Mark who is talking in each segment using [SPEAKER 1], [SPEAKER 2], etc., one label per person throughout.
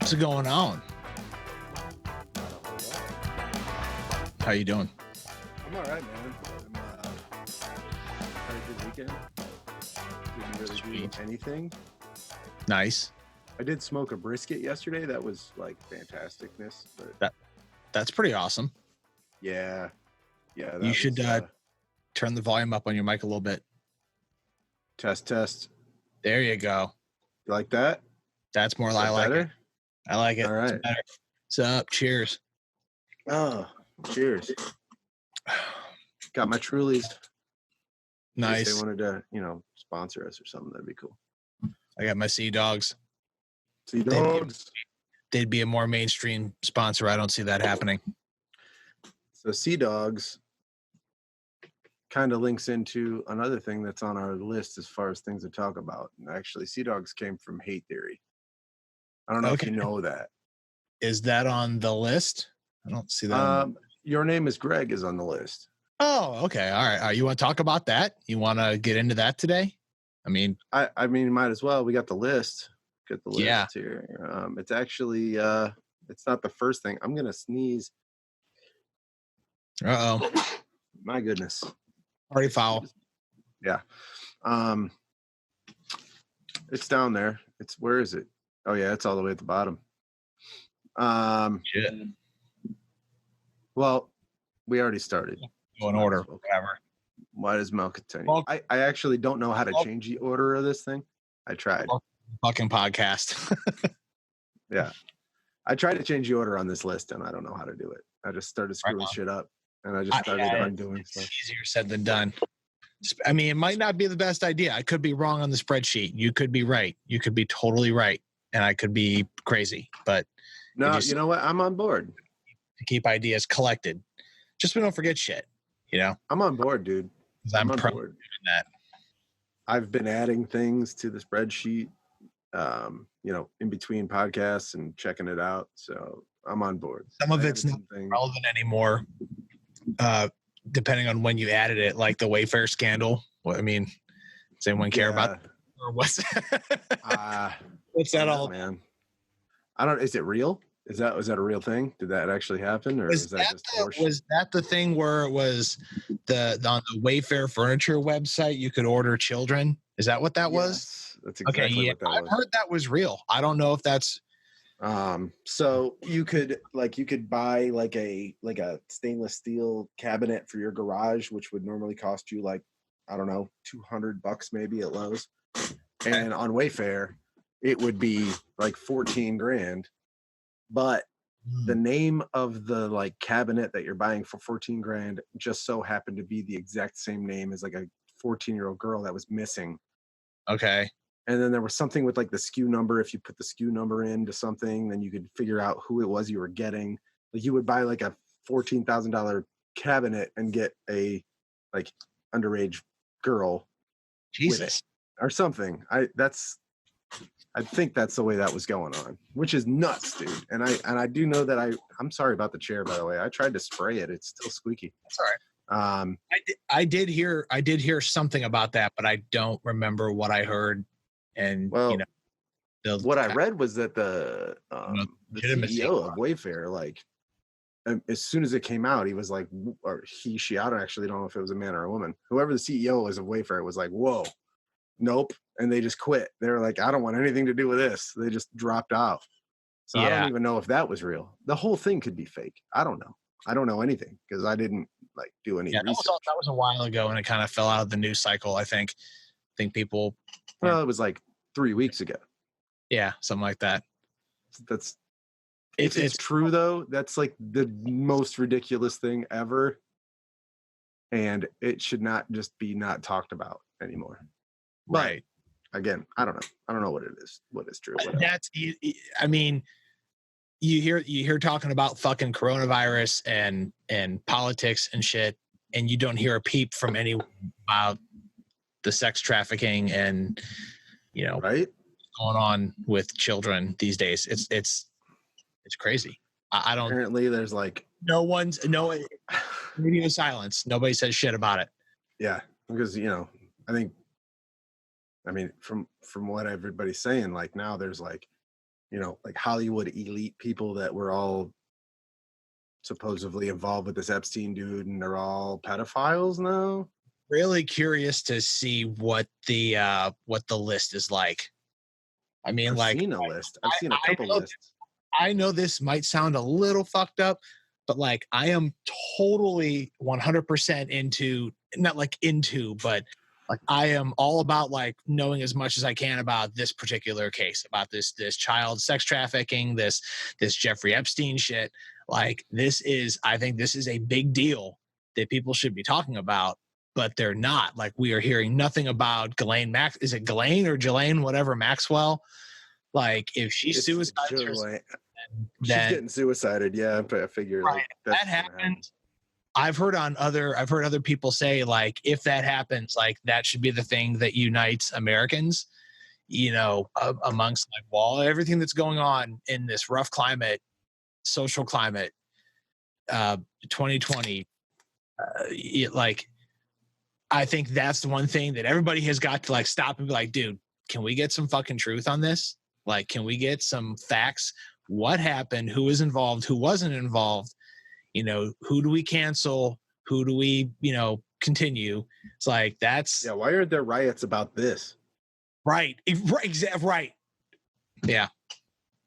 [SPEAKER 1] What's going on? How you doing?
[SPEAKER 2] I'm all right, man. Had a good weekend. Didn't really
[SPEAKER 1] Sweet.
[SPEAKER 2] do anything.
[SPEAKER 1] Nice.
[SPEAKER 2] I did smoke a brisket yesterday. That was like fantasticness. But
[SPEAKER 1] That's pretty awesome.
[SPEAKER 2] yeah. That
[SPEAKER 1] You should
[SPEAKER 2] was,
[SPEAKER 1] turn the volume up on your mic a little bit.
[SPEAKER 2] test.
[SPEAKER 1] There you go.
[SPEAKER 2] You like that?
[SPEAKER 1] That's more
[SPEAKER 2] Is
[SPEAKER 1] I
[SPEAKER 2] that
[SPEAKER 1] like
[SPEAKER 2] better?
[SPEAKER 1] it. I like it.
[SPEAKER 2] All right.
[SPEAKER 1] It's better. What's up? Cheers.
[SPEAKER 2] Oh, cheers. Got my Trulies. In case
[SPEAKER 1] Nice.
[SPEAKER 2] they wanted to, sponsor us or something. That'd be cool.
[SPEAKER 1] I got my Sea Dogs.
[SPEAKER 2] Sea Dogs.
[SPEAKER 1] They'd be a more mainstream sponsor. I don't see that happening.
[SPEAKER 2] So Sea Dogs kind of links into another thing that's on our list as far as things to talk about. And actually, Sea Dogs came from Hate Theory. I don't know if you know that.
[SPEAKER 1] Is that on the list? I don't see that.
[SPEAKER 2] Your Name is Greg is on the list.
[SPEAKER 1] Oh, okay. All right. You want to talk about that? You want to get into that today? I mean,
[SPEAKER 2] might as well. We got the list. Get the list
[SPEAKER 1] Yeah.
[SPEAKER 2] here. It's actually it's not the first thing. I'm gonna sneeze.
[SPEAKER 1] uh-oh.
[SPEAKER 2] My goodness.
[SPEAKER 1] Already foul.
[SPEAKER 2] Yeah. It's down there. Where is it? Oh yeah, it's all the way at the bottom.
[SPEAKER 1] Shit.
[SPEAKER 2] Well, we already started.
[SPEAKER 1] Go in order. Whatever.
[SPEAKER 2] Why does Mel continue?
[SPEAKER 1] Well-
[SPEAKER 2] I actually don't know how to change the order of this thing. I tried.
[SPEAKER 1] Fucking podcast.
[SPEAKER 2] Yeah. I tried to change the order on this list and I don't know how to do it. I just started screwing shit up and I just started undoing stuff.
[SPEAKER 1] It's easier said than done. I mean, it might not be the best idea. I could be wrong on the spreadsheet. You could be right. You could be totally right. And I could be crazy. But
[SPEAKER 2] No, you know what? I'm on board.
[SPEAKER 1] to keep ideas collected, just so we don't forget shit,
[SPEAKER 2] I'm on board, dude.
[SPEAKER 1] 'Cause I'm
[SPEAKER 2] on
[SPEAKER 1] proud
[SPEAKER 2] board.
[SPEAKER 1] of doing that.
[SPEAKER 2] I've been adding things to the spreadsheet, in between podcasts and checking it out. So I'm on board.
[SPEAKER 1] Some of
[SPEAKER 2] I
[SPEAKER 1] it's
[SPEAKER 2] added
[SPEAKER 1] not
[SPEAKER 2] some things.
[SPEAKER 1] relevant anymore, depending on when you added it, like the Wayfair scandal. Well, I mean, does anyone care about that? Or what's what's that all?
[SPEAKER 2] Man. I don't. Is it real? Was that a real thing? Did that actually happen, or was that just horseshit?
[SPEAKER 1] Was that the thing where it was on the Wayfair furniture website you could order children? Is that what that was?
[SPEAKER 2] Yes, that's exactly what that was.
[SPEAKER 1] I've heard that was real. I don't know if that's
[SPEAKER 2] So you could buy like a stainless steel cabinet for your garage, which would normally cost you like, I don't know, $200 maybe at Lowe's. And on Wayfair, it would be like 14 grand. But the name of the like cabinet that you're buying for 14 grand just so happened to be the exact same name as like a 14-year-old girl that was missing.
[SPEAKER 1] okay.
[SPEAKER 2] And then there was something with like the SKU number. If you put the SKU number into something, then you could figure out who it was you were getting. Like you would buy like a $14,000 cabinet and get a like underage girl
[SPEAKER 1] Jesus.
[SPEAKER 2] with it or something. I think that's the way that was going on, which is nuts, dude. And I do know that I'm sorry about the chair, by the way. I tried to spray it. It's still squeaky.
[SPEAKER 1] That's all right. I did hear something about that, but I don't remember what I heard. And
[SPEAKER 2] Well, what I read was that the
[SPEAKER 1] legitimacy.
[SPEAKER 2] CEO of Wayfair, like, as soon as it came out, he was like, or she, I don't actually know if it was a man or a woman. Whoever the CEO was of Wayfair was like, whoa, nope. And they just quit. They were like, I don't want anything to do with this. They just dropped out. So I don't even know if that was real. The whole thing could be fake. I don't know. I don't know anything because I didn't like do any research.
[SPEAKER 1] That was a while ago, and it kind of fell out of the news cycle. I think people.
[SPEAKER 2] Well, it was like 3 weeks ago.
[SPEAKER 1] Yeah, something like that.
[SPEAKER 2] That's it's true though. That's like the most ridiculous thing ever, and it should not just be not talked about anymore.
[SPEAKER 1] Right.
[SPEAKER 2] But again, I don't know. I don't know what it is. What is true? Whatever.
[SPEAKER 1] That's. I mean, you hear talking about fucking coronavirus and politics and shit, and you don't hear a peep from anyone about the sex trafficking and
[SPEAKER 2] right
[SPEAKER 1] going on with children these days. It's crazy. I don't.
[SPEAKER 2] Apparently, there's like
[SPEAKER 1] radio silence. Nobody says shit about it.
[SPEAKER 2] Yeah, because I mean, from what everybody's saying, like now there's like like Hollywood elite people that were all supposedly involved with this Epstein dude, and they're all pedophiles now.
[SPEAKER 1] Really curious to see what the list is like. I mean,
[SPEAKER 2] I've
[SPEAKER 1] like,
[SPEAKER 2] seen a list. I've seen a
[SPEAKER 1] I
[SPEAKER 2] couple
[SPEAKER 1] know,
[SPEAKER 2] lists.
[SPEAKER 1] I know this might sound a little fucked up, but like, I am totally 100% into, not like into, but like, I am all about like knowing as much as I can about this particular case, about this child sex trafficking, this Jeffrey Epstein shit. Like, I think this is a big deal that people should be talking about, but they're not. Like, we are hearing nothing about Ghislaine is it Ghislaine or Ghislaine, whatever, Maxwell? Like, if she
[SPEAKER 2] It's
[SPEAKER 1] suicides herself,
[SPEAKER 2] Ghislaine. She's
[SPEAKER 1] then
[SPEAKER 2] getting suicided. Yeah, I figure
[SPEAKER 1] right,
[SPEAKER 2] like
[SPEAKER 1] if
[SPEAKER 2] that's
[SPEAKER 1] that happens. I've heard other people say, like, if that happens, like, that should be the thing that unites Americans, amongst like, well, everything that's going on in this rough climate, social climate, 2020, like, I think that's the one thing that everybody has got to like stop and be like, dude, can we get some fucking truth on this? Like, can we get some facts? What happened? Who was involved? Who wasn't involved? Who do we cancel? Who do we, continue? It's like, that's
[SPEAKER 2] Yeah, why are there riots about this?
[SPEAKER 1] right. Right. Yeah.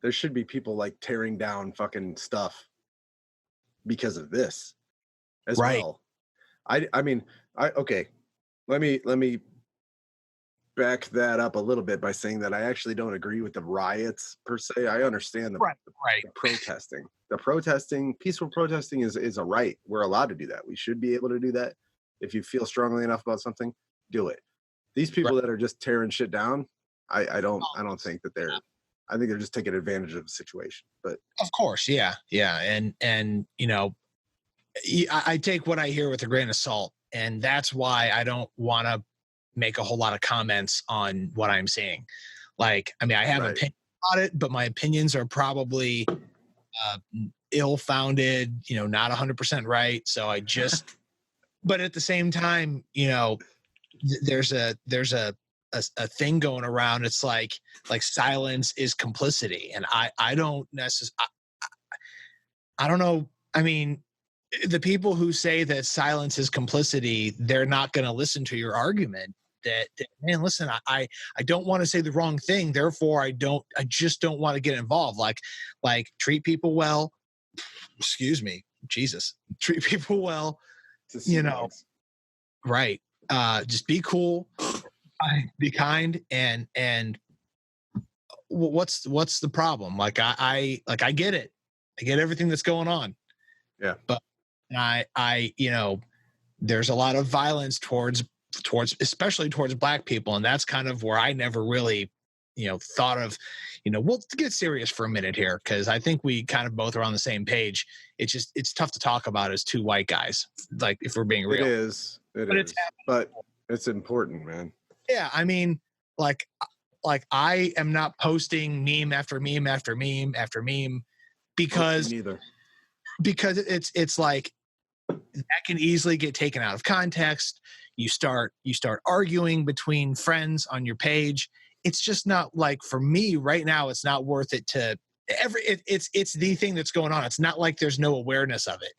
[SPEAKER 2] There should be people like tearing down fucking stuff because of this as
[SPEAKER 1] Right.
[SPEAKER 2] well. I mean, okay. Let me back that up a little bit by saying that I actually don't agree with the riots per se. I understand the
[SPEAKER 1] Right.
[SPEAKER 2] protesting. The protesting, peaceful protesting is a right. We're allowed to do that. We should be able to do that. If you feel strongly enough about something, do it. These people that are just tearing shit down, I don't think that I think they're just taking advantage of the situation. But
[SPEAKER 1] Of course. Yeah. Yeah. And I take what I hear with a grain of salt. And that's why I don't want to make a whole lot of comments on what I'm seeing. Like, I mean, I have opinions about it, but my opinions are probably ill-founded, not 100% right. So I just, but at the same time, there's a thing going around. It's like silence is complicity. And I don't necessarily, I don't know. I mean, the people who say that silence is complicity, they're not going to listen to your argument that man, listen, I don't want to say the wrong thing. Therefore I just don't want to get involved. Like treat people well. Excuse me. Jesus. Treat people well, right. Just be cool, be kind. And what's the problem? Like, I get it. I get everything that's going on.
[SPEAKER 2] Yeah.
[SPEAKER 1] But I there's a lot of violence towards especially towards Black people, and that's kind of where I never really thought of, we'll get serious for a minute here, because I think we kind of both are on the same page. It's tough to talk about as two white guys, like, if we're being real.
[SPEAKER 2] It is, but it's important, man.
[SPEAKER 1] Yeah, I mean, like I am not posting meme after meme after meme after meme because it's like that can easily get taken out of context. You start arguing between friends on your page. It's just not, like, for me right now, it's not worth it to it's the thing that's going on. It's not like there's no awareness of it.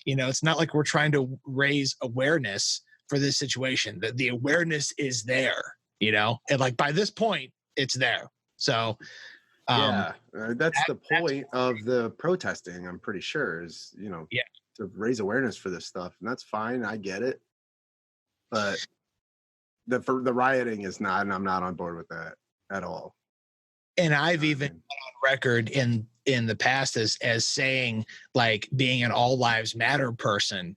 [SPEAKER 1] It's not like we're trying to raise awareness for this situation. The awareness is there, and like by this point it's there. So
[SPEAKER 2] that's the point of the protesting, I'm pretty sure, is to raise awareness for this stuff, and that's fine. I get it, but the rioting is not, and I'm not on board with that at all.
[SPEAKER 1] And I've even gone on record in the past as saying, like, being an all lives matter person,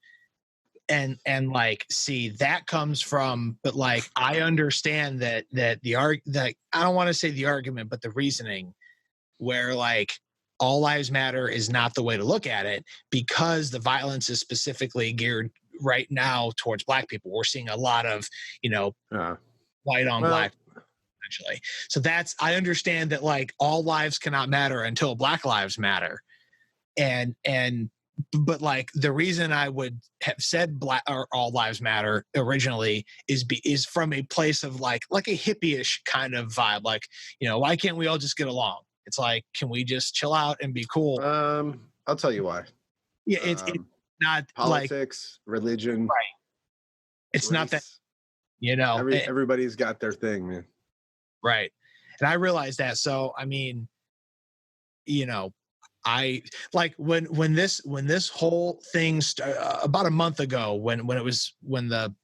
[SPEAKER 1] and like, see, that comes from, but like, I understand that I don't want to say the argument, but the reasoning, where like all lives matter is not the way to look at it, because the violence is specifically geared right now towards Black people. We're seeing a lot of, white on Black, essentially. So I understand that, like, all lives cannot matter until Black lives matter. But like, the reason I would have said Black or all lives matter originally is from a place of like a hippie-ish kind of vibe. Like, why can't we all just get along? It's like, can we just chill out and be cool?
[SPEAKER 2] I'll tell you why.
[SPEAKER 1] Yeah, it's
[SPEAKER 2] Um,
[SPEAKER 1] not like
[SPEAKER 2] Politics, religion,
[SPEAKER 1] right. It's not that,
[SPEAKER 2] race.
[SPEAKER 1] you know,
[SPEAKER 2] Everybody's got their thing, man.
[SPEAKER 1] right. And I realized that. So I mean, you know, I like when this whole thing about a month ago when it was when the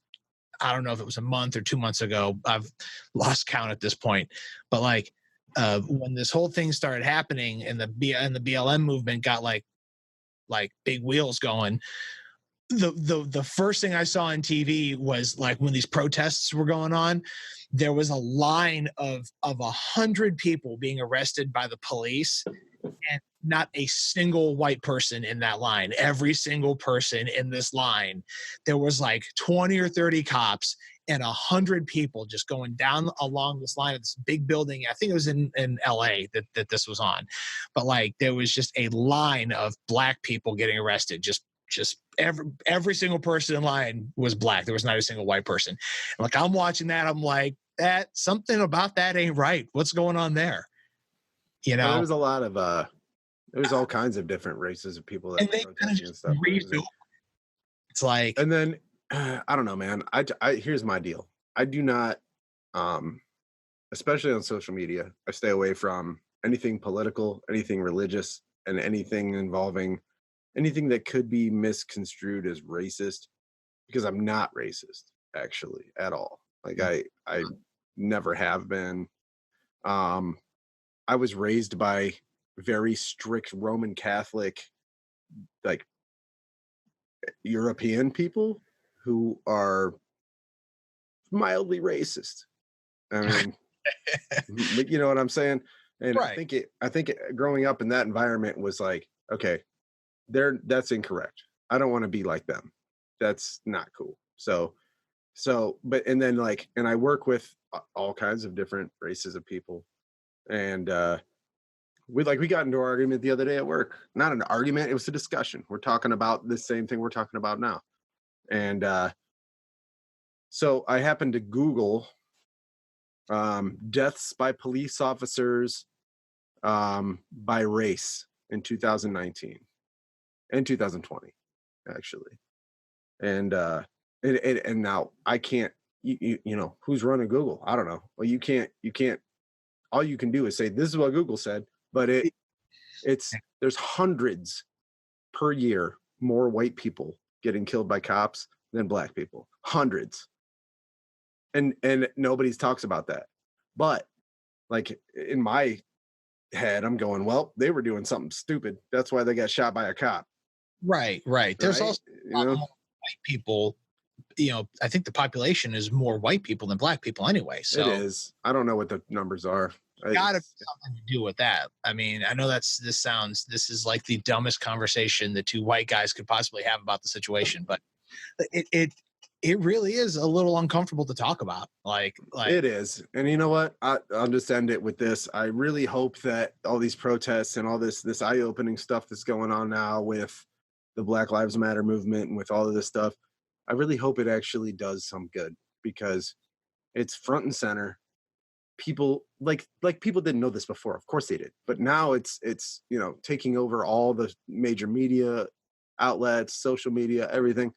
[SPEAKER 1] I don't know if it was a month or 2 months ago. I've lost count at this point, but like when this whole thing started happening and the BLM movement got like big wheels going, the first thing I saw on TV was like when these protests were going on, there was a line of 100 people being arrested by the police, and not a single white person in that line. Every single person in this line, there was like 20 or 30 cops and 100 people just going down along this line of this big building. I think it was in LA that this was on, but like there was just a line of black people getting arrested. Just every single person in line was black. There was not a single white person. Like I'm watching that, I'm like, that something about that ain't right. What's going on there? You
[SPEAKER 2] Well, there
[SPEAKER 1] know,
[SPEAKER 2] was a lot of there was all kinds of different races of people that
[SPEAKER 1] and
[SPEAKER 2] were
[SPEAKER 1] they kind of
[SPEAKER 2] protesting and
[SPEAKER 1] just
[SPEAKER 2] stuff.
[SPEAKER 1] breeze through. It's like,
[SPEAKER 2] And then I don't know, man. Here's my deal. I do not, um, especially on social media, I stay away from anything political, anything religious, and anything involving anything that could be misconstrued as racist, because I'm not racist actually at all. Like I never have been. Um, I was raised by very strict Roman Catholic, like European people who are mildly racist. I mean, you know what I'm saying? And
[SPEAKER 1] right,
[SPEAKER 2] I think growing up in that environment was like, okay, that's incorrect. I don't want to be like them. That's not cool. But and then like, and I work with all kinds of different races of people, and we got into an argument the other day at work. Not an argument, it was a discussion. We're talking about the same thing we're talking about now. And so I happened to Google deaths by police officers by race in 2019 and 2020, actually. And now I can't, you know, who's running Google? I don't know. Well, you can't, all you can do is say, this is what Google said, but there's hundreds per year more white people getting killed by cops than black people. Hundreds. And nobody talks about that. But like in my head, I'm going, well, they were doing something stupid. That's why they got shot by a cop.
[SPEAKER 1] right. There's
[SPEAKER 2] Right?
[SPEAKER 1] also a
[SPEAKER 2] You
[SPEAKER 1] lot
[SPEAKER 2] know,
[SPEAKER 1] more white people. You know, I think the population is more white people than black people anyway.
[SPEAKER 2] it
[SPEAKER 1] So
[SPEAKER 2] is. I don't know what the numbers are.
[SPEAKER 1] got to be
[SPEAKER 2] It's,
[SPEAKER 1] something to do with that. I mean, I know this is like the dumbest conversation that two white guys could possibly have about the situation, but it it it really is a little uncomfortable to talk about. Like
[SPEAKER 2] it is. And you know what? I'll just end it with this. I really hope that all these protests and all this eye-opening stuff that's going on now with the Black Lives Matter movement and with all of this stuff, I really hope it actually does some good, because it's front and center. People like people didn't know this before. Of course they did. But now it's you know, taking over all the major media outlets, social media, everything.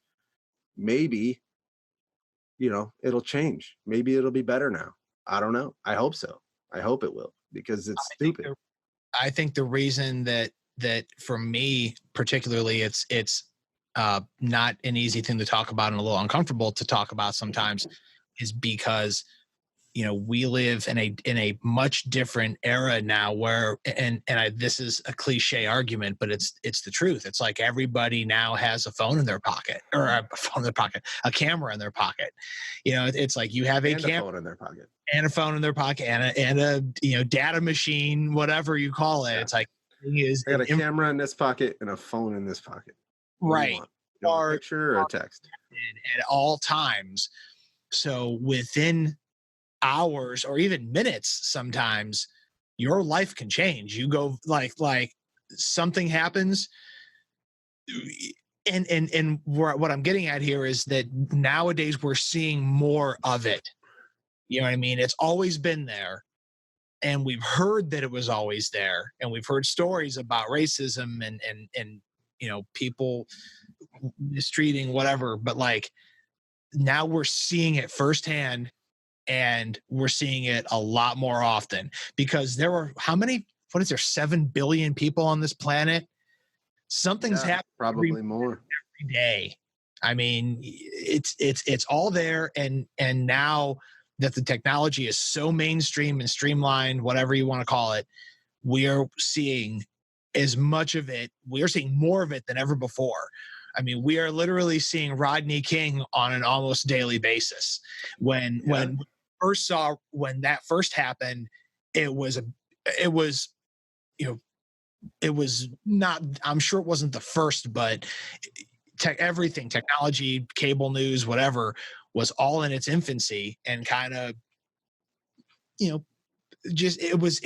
[SPEAKER 2] Maybe, you know, it'll change. Maybe it'll be better now. I don't know. I hope so. I hope it will, because it's
[SPEAKER 1] I think
[SPEAKER 2] stupid.
[SPEAKER 1] I think the reason that for me particularly it's not an easy thing to talk about and a little uncomfortable to talk about sometimes is because you know we live in a much different era now where this is a cliche argument but it's the truth. It's like everybody now has a phone in their pocket or a phone in their pocket, a camera in their pocket. You know, it's like you have a
[SPEAKER 2] And a
[SPEAKER 1] camera
[SPEAKER 2] phone in their pocket.
[SPEAKER 1] and a phone in their pocket and a you know data machine, whatever you call it.
[SPEAKER 2] Yeah.
[SPEAKER 1] It's like is
[SPEAKER 2] I got a camera in this pocket and a phone in this pocket. What do you
[SPEAKER 1] right
[SPEAKER 2] want? You want a
[SPEAKER 1] are
[SPEAKER 2] picture or a text?
[SPEAKER 1] at all times. So within hours or even minutes, sometimes your life can change. You go like something happens, and what I'm getting at here is that nowadays we're seeing more of it. You know what I mean? It's always been there, and we've heard that it was always there, and we've heard stories about racism and people mistreating whatever, but like now we're seeing it firsthand, and we're seeing it a lot more often because there are how many, what is there, 7 billion people on this planet? Something's happening
[SPEAKER 2] probably more
[SPEAKER 1] every day. I mean, it's all there, and now that the technology is so mainstream and streamlined, whatever you want to call it, we are seeing as much of it. We are seeing more of it than ever before. I mean, we are literally seeing Rodney King on an almost daily basis. When that first happened, it was it was not, I'm sure it wasn't the first, but everything, technology, cable news, whatever, was all in its infancy, and kind of, just it was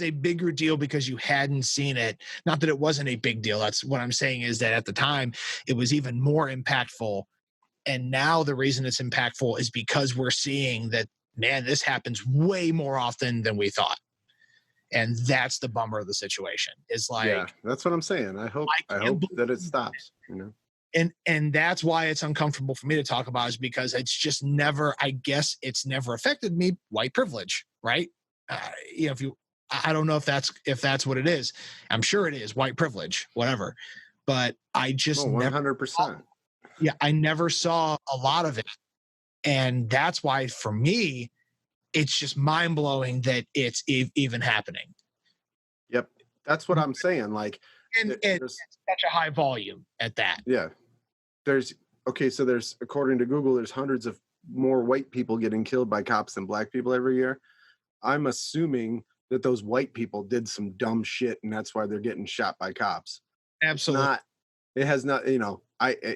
[SPEAKER 1] a bigger deal because you hadn't seen it. Not that it wasn't a big deal. That's what I'm saying, is that at the time it was even more impactful. And now the reason it's impactful is because we're seeing that, man, this happens way more often than we thought. And that's the bummer of the situation. Is like,
[SPEAKER 2] yeah, that's what I'm saying. I hope that it stops,
[SPEAKER 1] and that's why it's uncomfortable for me to talk about, is because it's just never, I guess it's never affected me. White privilege, right? I don't know if that's what it is. I'm sure it is white privilege, whatever. But I just
[SPEAKER 2] 100%.
[SPEAKER 1] I never saw a lot of it. And that's why for me, it's just mind blowing that it's even happening.
[SPEAKER 2] Yep. That's what I'm saying. Like,
[SPEAKER 1] and it's such a high volume at that.
[SPEAKER 2] Yeah. There's according to Google, there's hundreds of more white people getting killed by cops than black people every year. I'm assuming that those white people did some dumb shit, and that's why they're getting shot by cops.
[SPEAKER 1] Absolutely.
[SPEAKER 2] It has not,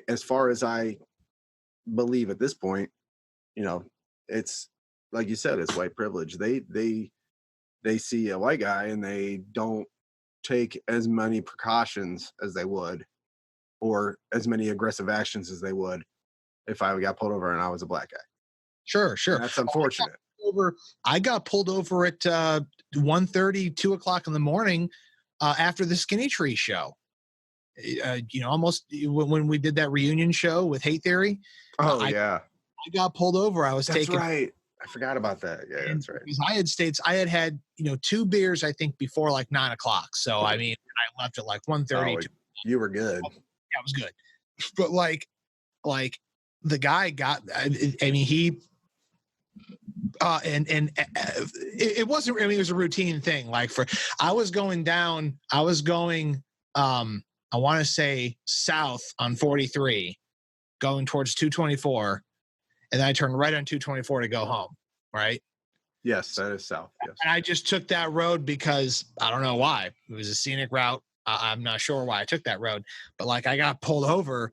[SPEAKER 2] as far as I believe at this point, it's like you said, it's white privilege. They see a white guy and they don't take as many precautions as they would, or as many aggressive actions as they would if I got pulled over and I was a black guy.
[SPEAKER 1] Sure.
[SPEAKER 2] And that's unfortunate.
[SPEAKER 1] I got pulled over at 1:30, 2 o'clock in the morning after the Skinny Tree show. Almost when we did that reunion show with Hate Theory.
[SPEAKER 2] I
[SPEAKER 1] got pulled over. I was
[SPEAKER 2] That's right. I forgot about that. Yeah, that's right.
[SPEAKER 1] Because I had 2 beers, I think, before like 9 o'clock. So I mean, I left at like 1:30.
[SPEAKER 2] You were good.
[SPEAKER 1] Yeah, it was good. But like the guy got. I mean, he. It wasn't. I mean, it was a routine thing. Like I was going, I want to say south on 43, going towards 224, and then I turned right on 224 to go home. Right.
[SPEAKER 2] Yes, that is south. Yes.
[SPEAKER 1] And I just took that road because I don't know why. It was a scenic route. I'm not sure why I took that road, but like I got pulled over.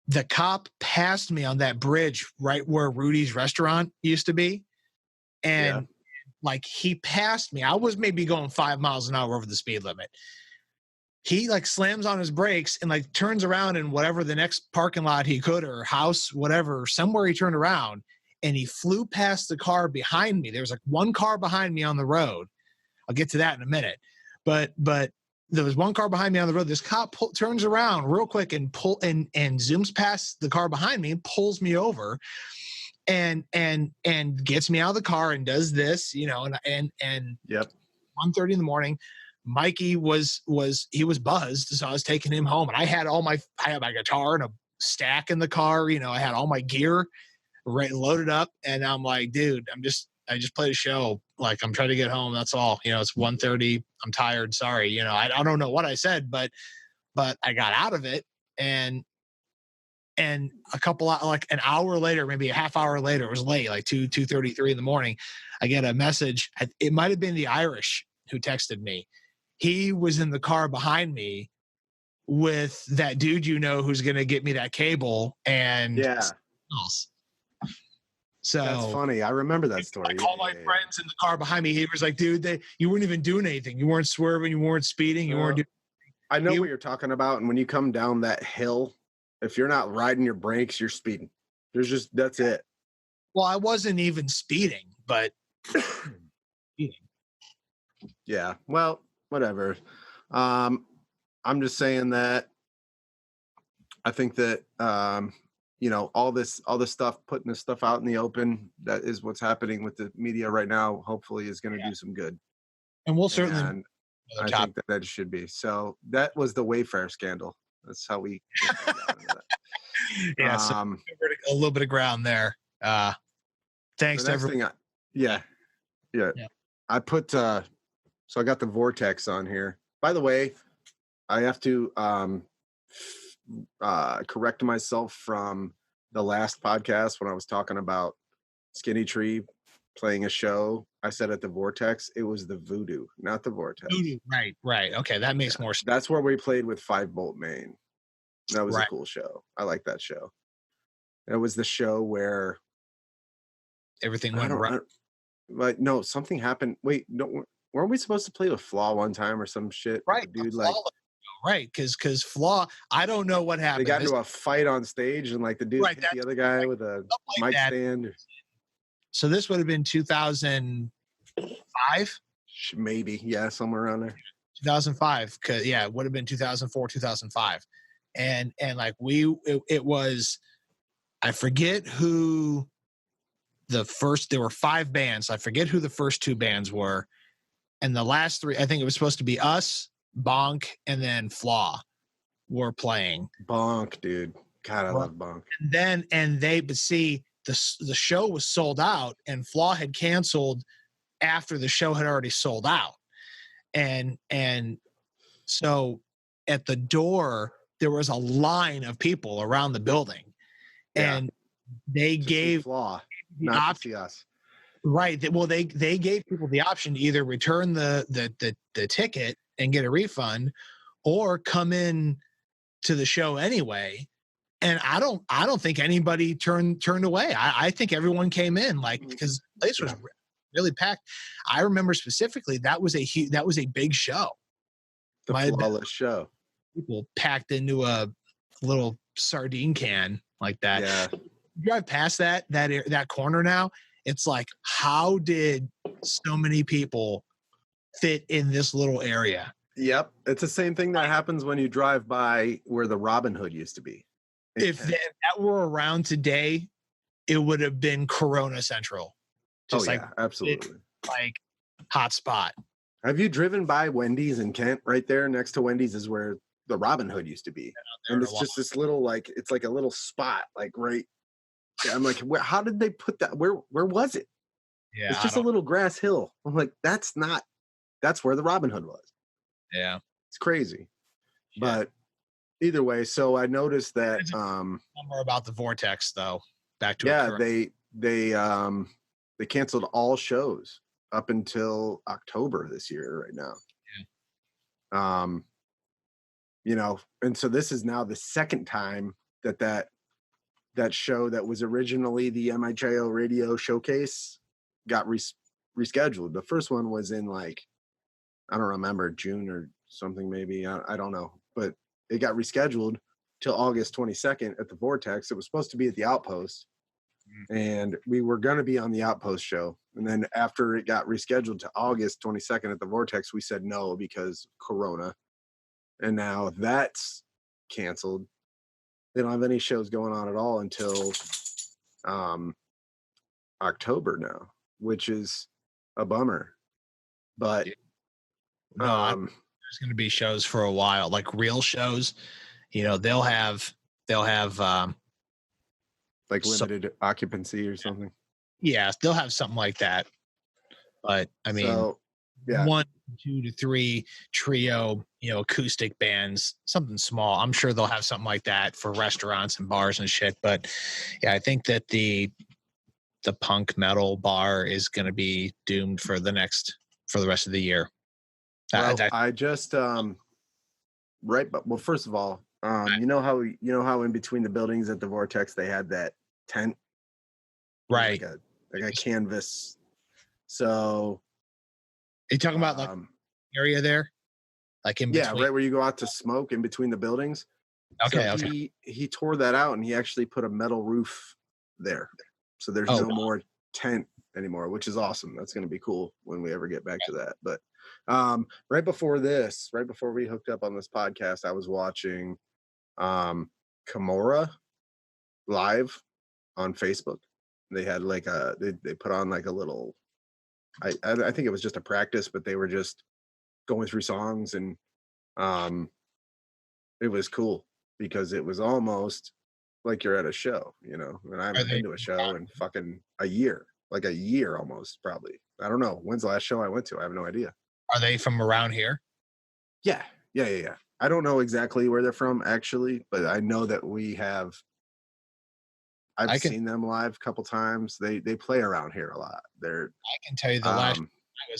[SPEAKER 1] The cop passed me on that bridge right where Rudy's restaurant used to be. And like he passed me. I was maybe going 5 miles an hour over the speed limit. He like slams on his brakes and like turns around in whatever the next parking lot he could, or house, whatever, somewhere he turned around, and he flew past the car behind me. There was like one car behind me on the road. I'll get to that in a minute. But there was one car behind me on the road. This cop turns around real quick and zooms past the car behind me and pulls me over, and gets me out of the car and does this, and
[SPEAKER 2] yep.
[SPEAKER 1] 1:30 in the morning. Mikey was buzzed, so I was taking him home, and I had my guitar and a stack in the car. I had all my gear loaded up, and I'm like, dude, I just played a show. Like, I'm trying to get home. That's all. It's 1:30. I'm tired. Sorry. I don't know what I said, but I got out of it. And a couple of, like an hour later, maybe a half hour later, it was late, like 2:33 in the morning. I get a message. It might've been the Irish who texted me. He was in the car behind me with that dude, who's going to get me that cable. And so
[SPEAKER 2] that's funny. I remember that story.
[SPEAKER 1] I called my friends in the car behind me. He was like, dude, you weren't even doing anything. You weren't swerving. You weren't speeding. You weren't doing
[SPEAKER 2] I know what you're talking about. And when you come down that hill, if you're not riding your brakes, you're speeding. That's it.
[SPEAKER 1] Well, I wasn't even speeding, but
[SPEAKER 2] Yeah. Well, whatever. I'm just saying that I think that all this stuff, putting this stuff out in the open, that is what's happening with the media right now. Hopefully, is going to do some good,
[SPEAKER 1] And we'll certainly
[SPEAKER 2] and
[SPEAKER 1] another
[SPEAKER 2] I
[SPEAKER 1] topic.
[SPEAKER 2] think that that should be. So that was the Wayfair scandal. That's how we got into
[SPEAKER 1] Yeah,
[SPEAKER 2] that.
[SPEAKER 1] so a little bit of ground there. Thanks
[SPEAKER 2] The
[SPEAKER 1] to
[SPEAKER 2] next
[SPEAKER 1] everyone.
[SPEAKER 2] thing, yeah,
[SPEAKER 1] Yeah.
[SPEAKER 2] I put. So I got the Vortex on here. By the way, I have to correct myself from the last podcast when I was talking about Skinny Tree playing a show. I said at the Vortex, it was the Voodoo, not the Vortex.
[SPEAKER 1] Right. Okay, that makes more sense.
[SPEAKER 2] That's where we played with 5 Bolt Main. That was a
[SPEAKER 1] Right.
[SPEAKER 2] cool show. I like that show. It was the show where
[SPEAKER 1] Everything
[SPEAKER 2] I
[SPEAKER 1] went
[SPEAKER 2] don't,
[SPEAKER 1] right.
[SPEAKER 2] I, like no, something happened. Wait, no, weren't we supposed to play with Flaw one time or some shit?
[SPEAKER 1] Right,
[SPEAKER 2] Dude,
[SPEAKER 1] the
[SPEAKER 2] like
[SPEAKER 1] Flaw, right? Because Flaw, I don't know what
[SPEAKER 2] they
[SPEAKER 1] happened.
[SPEAKER 2] got into a fight on stage and like the dude
[SPEAKER 1] Right,
[SPEAKER 2] hit
[SPEAKER 1] that's
[SPEAKER 2] the other guy
[SPEAKER 1] right,
[SPEAKER 2] with a
[SPEAKER 1] something like
[SPEAKER 2] mic
[SPEAKER 1] that.
[SPEAKER 2] stand.
[SPEAKER 1] So this would have been 2005,
[SPEAKER 2] Maybe, yeah, somewhere around there.
[SPEAKER 1] 2005. Cause yeah, it would have been 2004, 2005, and like it was. I forget who there were 5 bands. I forget who the first 2 bands were. And the last 3, I think it was supposed to be us, Bonk, and then Flaw were playing.
[SPEAKER 2] Bonk, dude. God, I love Bonk.
[SPEAKER 1] But see, the show was sold out and Flaw had canceled after the show had already sold out. And so at the door, there was a line of people around the building.
[SPEAKER 2] Yeah.
[SPEAKER 1] And they gave
[SPEAKER 2] Flaw,
[SPEAKER 1] the
[SPEAKER 2] not
[SPEAKER 1] option.
[SPEAKER 2] to see us.
[SPEAKER 1] Right. Well, they gave people the option to either return the ticket and get a refund, or come in to the show anyway. And I don't think anybody turned away. I think everyone came in, like, because the place was really packed. I remember specifically that was a big show.
[SPEAKER 2] The Flawless show.
[SPEAKER 1] People packed into a little sardine can like that.
[SPEAKER 2] Yeah.
[SPEAKER 1] You drive past that corner now. It's like, how did so many people fit in this little area?
[SPEAKER 2] Yep. It's the same thing that happens when you drive by where the Robin Hood used to be.
[SPEAKER 1] If that were around today, it would have been Corona Central.
[SPEAKER 2] Just absolutely.
[SPEAKER 1] Like hot spot.
[SPEAKER 2] Have you driven by Wendy's in Kent? Right there next to Wendy's is where the Robin Hood used to be. And it's just this little, like, it's like a little spot, like right. I'm like, how did they put that? Where was it?
[SPEAKER 1] Yeah,
[SPEAKER 2] it's just a little grass hill. I'm like, that's where the Robin Hood was.
[SPEAKER 1] Yeah,
[SPEAKER 2] it's crazy. But either way, so I noticed that
[SPEAKER 1] more about the Vortex though. Back to
[SPEAKER 2] they canceled all shows up until October this year right now. Yeah. And so this is now the second time that show that was originally the MHIO radio showcase got rescheduled. The first one was in, like, I don't remember, June or something, maybe. I don't know. But it got rescheduled till August 22nd at the Vortex. It was supposed to be at the Outpost. And we were going to be on the Outpost show. And then after it got rescheduled to August 22nd at the Vortex, we said no because Corona. And now that's canceled. They don't have any shows going on at all until October now, which is a bummer. But
[SPEAKER 1] there's going to be shows for a while, like real shows. They'll have
[SPEAKER 2] like limited occupancy or something.
[SPEAKER 1] Yeah, they'll have something like that. But I mean, 1, 2 to 3 trio, acoustic bands, something small. I'm sure they'll have something like that for restaurants and bars and shit. But yeah, I think that the punk metal bar is going to be doomed for the rest of the year.
[SPEAKER 2] Well, I just but first of all, you know how in between the buildings at the Vortex they had that tent,
[SPEAKER 1] right?
[SPEAKER 2] Like a canvas. So
[SPEAKER 1] you talking about like area there, like in between?
[SPEAKER 2] Right where you go out to smoke in between the buildings.
[SPEAKER 1] Okay.
[SPEAKER 2] So he tore that out and he actually put a metal roof there, so there's no more tent anymore, which is awesome. That's going to be cool when we ever get back to that. But Right before this, right before we hooked up on this podcast, I was watching Kimura live on Facebook. They had like they put on like a little I think it was just a practice, but they were just going through songs, and it was cool because it was almost like you're at a show, you know. And I
[SPEAKER 1] Are
[SPEAKER 2] haven't
[SPEAKER 1] they
[SPEAKER 2] been to a show in fucking a year, like a year almost, probably. I don't know. When's the last show I went to? I have no idea.
[SPEAKER 1] are they from around here?
[SPEAKER 2] Yeah. Yeah. I don't know exactly where they're from actually, but I know that I've
[SPEAKER 1] I can
[SPEAKER 2] seen them live a couple times. They play around here a lot. They're
[SPEAKER 1] I can tell you the last
[SPEAKER 2] um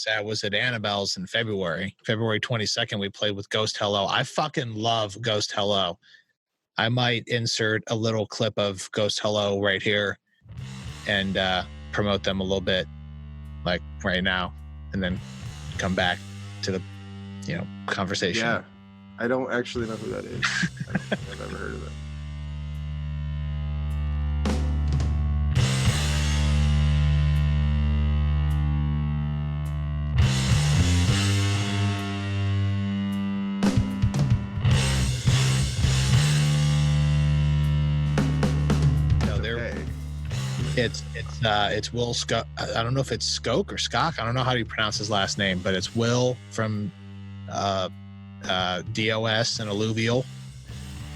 [SPEAKER 1] I was at Annabelle's in February. February 22nd, we played with Ghost Hello. I fucking love Ghost Hello. I might insert a little clip of Ghost Hello right here and promote them a little bit, like right now, and then come back to the conversation.
[SPEAKER 2] yeah. I don't actually know who that is. I don't think I've ever heard of it.
[SPEAKER 1] No, they're
[SPEAKER 2] Okay.
[SPEAKER 1] it's Will Scock. I don't know if it's Skoke or Skok. I don't know how you pronounce his last name, but it's Will from DOS and Alluvial.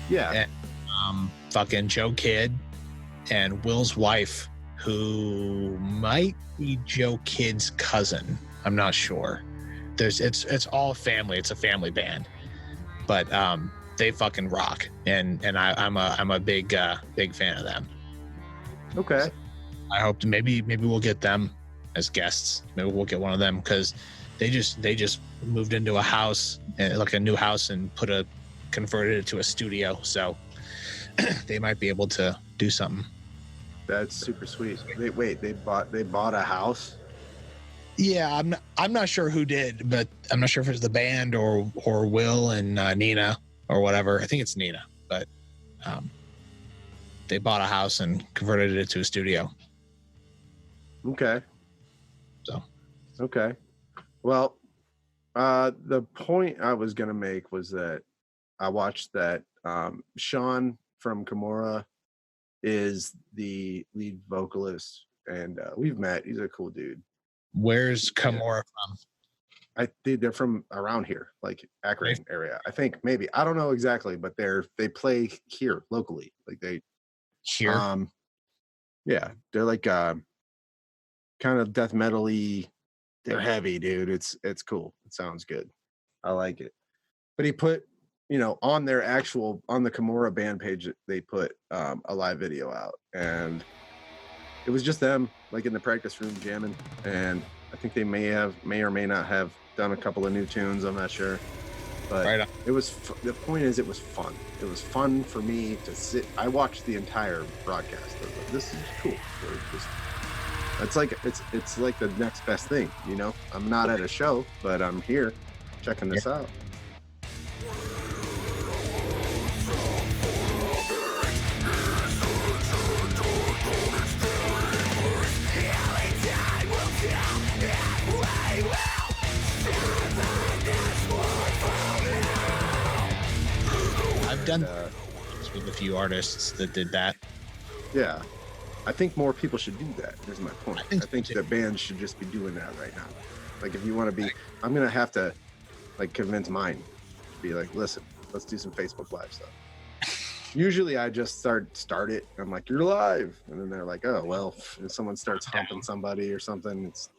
[SPEAKER 2] Yeah.
[SPEAKER 1] Fucking Joe Kidd and Will's wife, who might be Joe Kidd's cousin. I'm not sure. It's all family. It's a family band, but they fucking rock, and I'm a big fan of them.
[SPEAKER 2] Okay.
[SPEAKER 1] I hope maybe we'll get them as guests. Maybe we'll get one of them because they just moved into a house, like a new house, and converted it to a studio. So they might be able to do something.
[SPEAKER 2] That's super sweet. They bought a house.
[SPEAKER 1] Yeah, I'm not sure who did, but I'm not sure if it's the band or Will and Nina or whatever. I think it's Nina, but they bought a house and converted it to a studio.
[SPEAKER 2] Okay.
[SPEAKER 1] So
[SPEAKER 2] Okay. Well, the point I was gonna make was that I watched that Sean from Kimura is the lead vocalist, and we've met. He's a cool dude.
[SPEAKER 1] where's
[SPEAKER 2] Yeah.
[SPEAKER 1] Kimura from?
[SPEAKER 2] They're from around here, like Akron area. I think maybe. I don't know exactly, but they play here locally. Like they
[SPEAKER 1] Here.
[SPEAKER 2] yeah, they're like kind of death metal-y. They're heavy, dude. It's cool. It sounds good. I like it. But he put, on their on the Kimura band page, they put a live video out, and it was just them like in the practice room jamming. And I think they may or may not have done a couple of new tunes. I'm not sure, but
[SPEAKER 1] Right on.
[SPEAKER 2] it was. The point is, it was fun. It was fun for me to sit. I watched the entire broadcast. I was like, this is cool. It's like the next best thing, I'm not at a show, but I'm here checking this out.
[SPEAKER 1] I've done with a few artists that did that.
[SPEAKER 2] Yeah. I think more people should do that. Is my point. I think
[SPEAKER 1] so too.
[SPEAKER 2] that bands should just be doing that right now. Like, if you want to be, I'm gonna have to like convince mine to be like, listen, let's do some Facebook Live stuff. Usually, I just start it. I'm like, you're live, and then they're like, oh well. If someone starts humping somebody or something, it's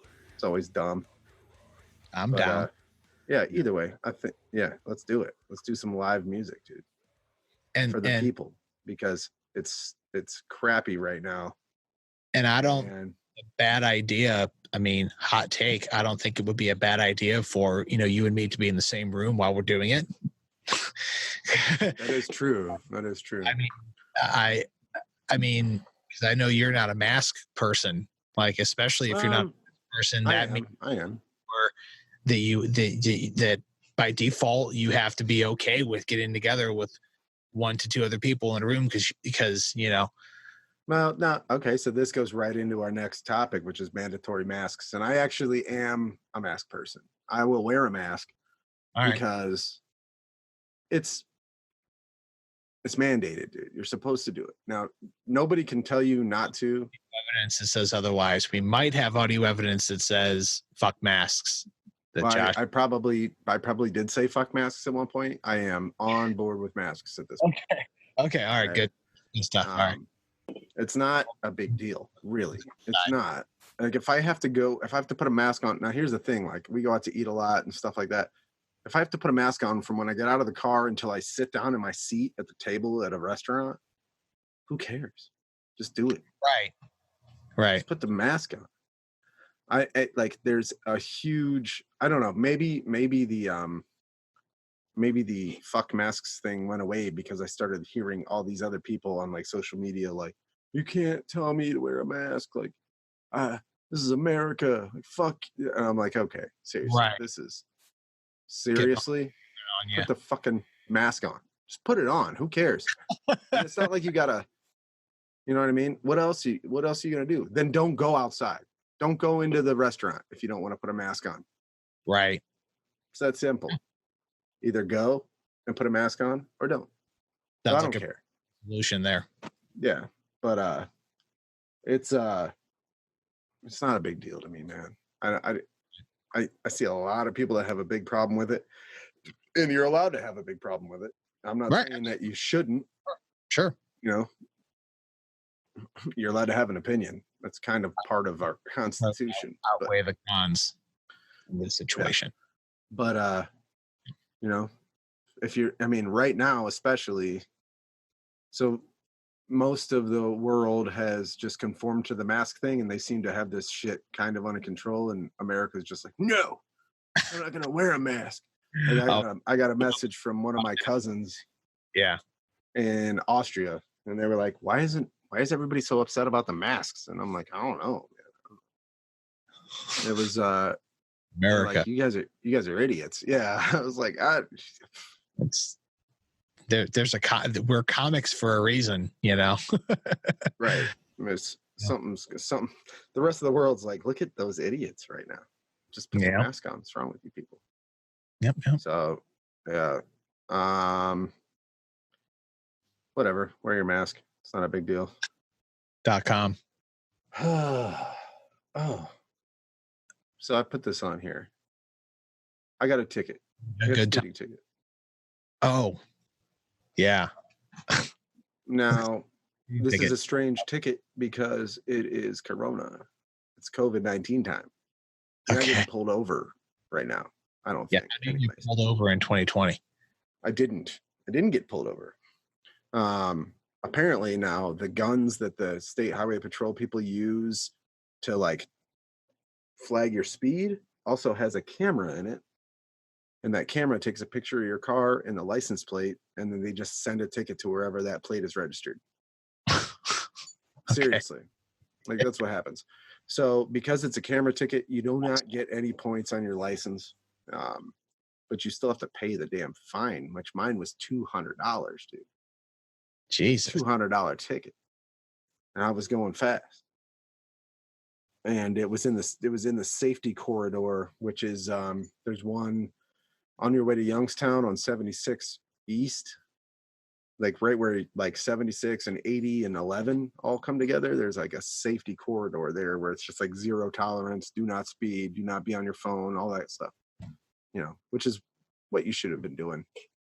[SPEAKER 2] always dumb.
[SPEAKER 1] I'm down.
[SPEAKER 2] Yeah. Either way, I think let's do it. Let's do some live music, dude,
[SPEAKER 1] And
[SPEAKER 2] for the people, because it's crappy right now.
[SPEAKER 1] And I don't.
[SPEAKER 2] And
[SPEAKER 1] Bad idea. I mean, hot take. I don't think it would be a bad idea for you and me to be in the same room while we're doing it.
[SPEAKER 2] that is true. That is true.
[SPEAKER 1] I mean, because I know you're not a mask person. Like, especially if you're not a person,
[SPEAKER 2] I am.
[SPEAKER 1] Or that by default you have to be okay with getting together with 1 to 2 other people in a room because
[SPEAKER 2] Well, no. Okay, so this goes right into our next topic, which is mandatory masks. And I actually am a mask person. I will wear a mask
[SPEAKER 1] All right.
[SPEAKER 2] because it's mandated, dude. You're supposed to do it. Now, nobody can tell you not to.
[SPEAKER 1] Evidence that says otherwise. We might have audio evidence that says fuck masks. That
[SPEAKER 2] Well,
[SPEAKER 1] Josh.
[SPEAKER 2] I probably did say fuck masks at one point. I am on board with masks at this point.
[SPEAKER 1] Okay. All right.
[SPEAKER 2] Right.
[SPEAKER 1] Good. Good stuff. All right.
[SPEAKER 2] It's not a big deal, really. It's not. Like if I have to put a mask on. Now, here's the thing: like we go out to eat a lot and stuff like that. If I have to put a mask on from when I get out of the car until I sit down in my seat at the table at a restaurant, who cares? Just do it.
[SPEAKER 1] Right. Right.
[SPEAKER 2] Just put the mask on. I like. There's a huge. I don't know. Maybe the fuck masks thing went away because I started hearing all these other people on like social media like, you can't tell me to wear a mask. Like, this is America. Like, fuck. And I'm like, okay, seriously,
[SPEAKER 1] Right.
[SPEAKER 2] this is seriously.
[SPEAKER 1] On you.
[SPEAKER 2] Put the fucking mask on. Just put it on. Who cares? And it's not like you gotta. You know what I mean? What else are you gonna do? Then don't go outside. Don't go into the restaurant if you don't want to put a mask on.
[SPEAKER 1] Right.
[SPEAKER 2] It's that simple. Either go and put a mask on or don't. So I
[SPEAKER 1] Sounds
[SPEAKER 2] don't
[SPEAKER 1] like a
[SPEAKER 2] care.
[SPEAKER 1] solution there.
[SPEAKER 2] Yeah, but it's not a big deal to me, man. I see a lot of people that have a big problem with it, and you're allowed to have a big problem with it. I'm not
[SPEAKER 1] Right.
[SPEAKER 2] saying that you shouldn't.
[SPEAKER 1] Sure.
[SPEAKER 2] You know, you're allowed to have an opinion. That's kind of part of our Constitution.
[SPEAKER 1] Outweigh the cons in this situation.
[SPEAKER 2] But you know, right now, especially, so most of the world has just conformed to the mask thing, and they seem to have this shit kind of under control, and America's just like, no, I'm not gonna wear a mask. Like, I got a message from one of my cousins
[SPEAKER 1] Yeah.
[SPEAKER 2] in Austria, and they were like, why is everybody so upset about the masks? And I'm like, I don't know, man. It was
[SPEAKER 1] America.
[SPEAKER 2] like, you guys are idiots. Yeah. I was like,
[SPEAKER 1] It's there's we're comics for a reason, you know.
[SPEAKER 2] right. There's something. The rest of the world's like, look at those idiots right now. Just put the mask on. What's wrong with you people?
[SPEAKER 1] Yep.
[SPEAKER 2] So, yeah. Whatever. Wear your mask. It's not a big deal.
[SPEAKER 1] .com.
[SPEAKER 2] Oh. So I put this on here. I got a ticket. I got a
[SPEAKER 1] Good
[SPEAKER 2] speeding ticket.
[SPEAKER 1] Oh. Yeah.
[SPEAKER 2] Now, this is a strange ticket because it is Corona. It's COVID-19 time. You're not getting pulled over right now. I don't think.
[SPEAKER 1] I didn't get pulled over in 2020.
[SPEAKER 2] I didn't get pulled over. Apparently now the guns that the state highway patrol people use to like flag your speed also has a camera in it, and that camera takes a picture of your car and the license plate, and then they just send a ticket to wherever that plate is registered. Seriously, like that's what happens. So because it's a camera ticket, you do not get any points on your license, but you still have to pay the damn fine, which mine was $200, dude.
[SPEAKER 1] Jesus.
[SPEAKER 2] $200 ticket, and I was going fast, and it was in the safety corridor, which is there's one on your way to Youngstown on 76 East, like right where like 76 and 80 and 11 all come together. There's like a safety corridor there where it's just like zero tolerance, do not speed, do not be on your phone, all that stuff, you know, which is what you should have been doing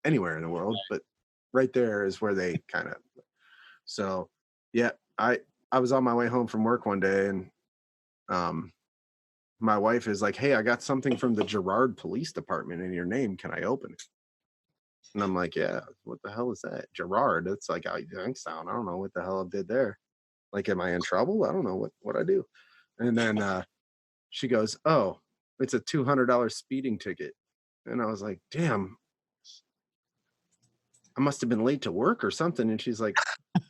[SPEAKER 2] anywhere in the world, but right there is where they kind of. So yeah, I was on my way home from work one day, and my wife is like, hey, I got something from the Girard Police Department in your name. Can I open it? And I'm like, yeah, what the hell is that? Girard. It's like Youngstown. I don't know what the hell I did there. Like, am I in trouble? I don't know what I do. And then she goes, oh, it's a $200 speeding ticket. And I was like, damn, I must have been late to work or something. And she's like,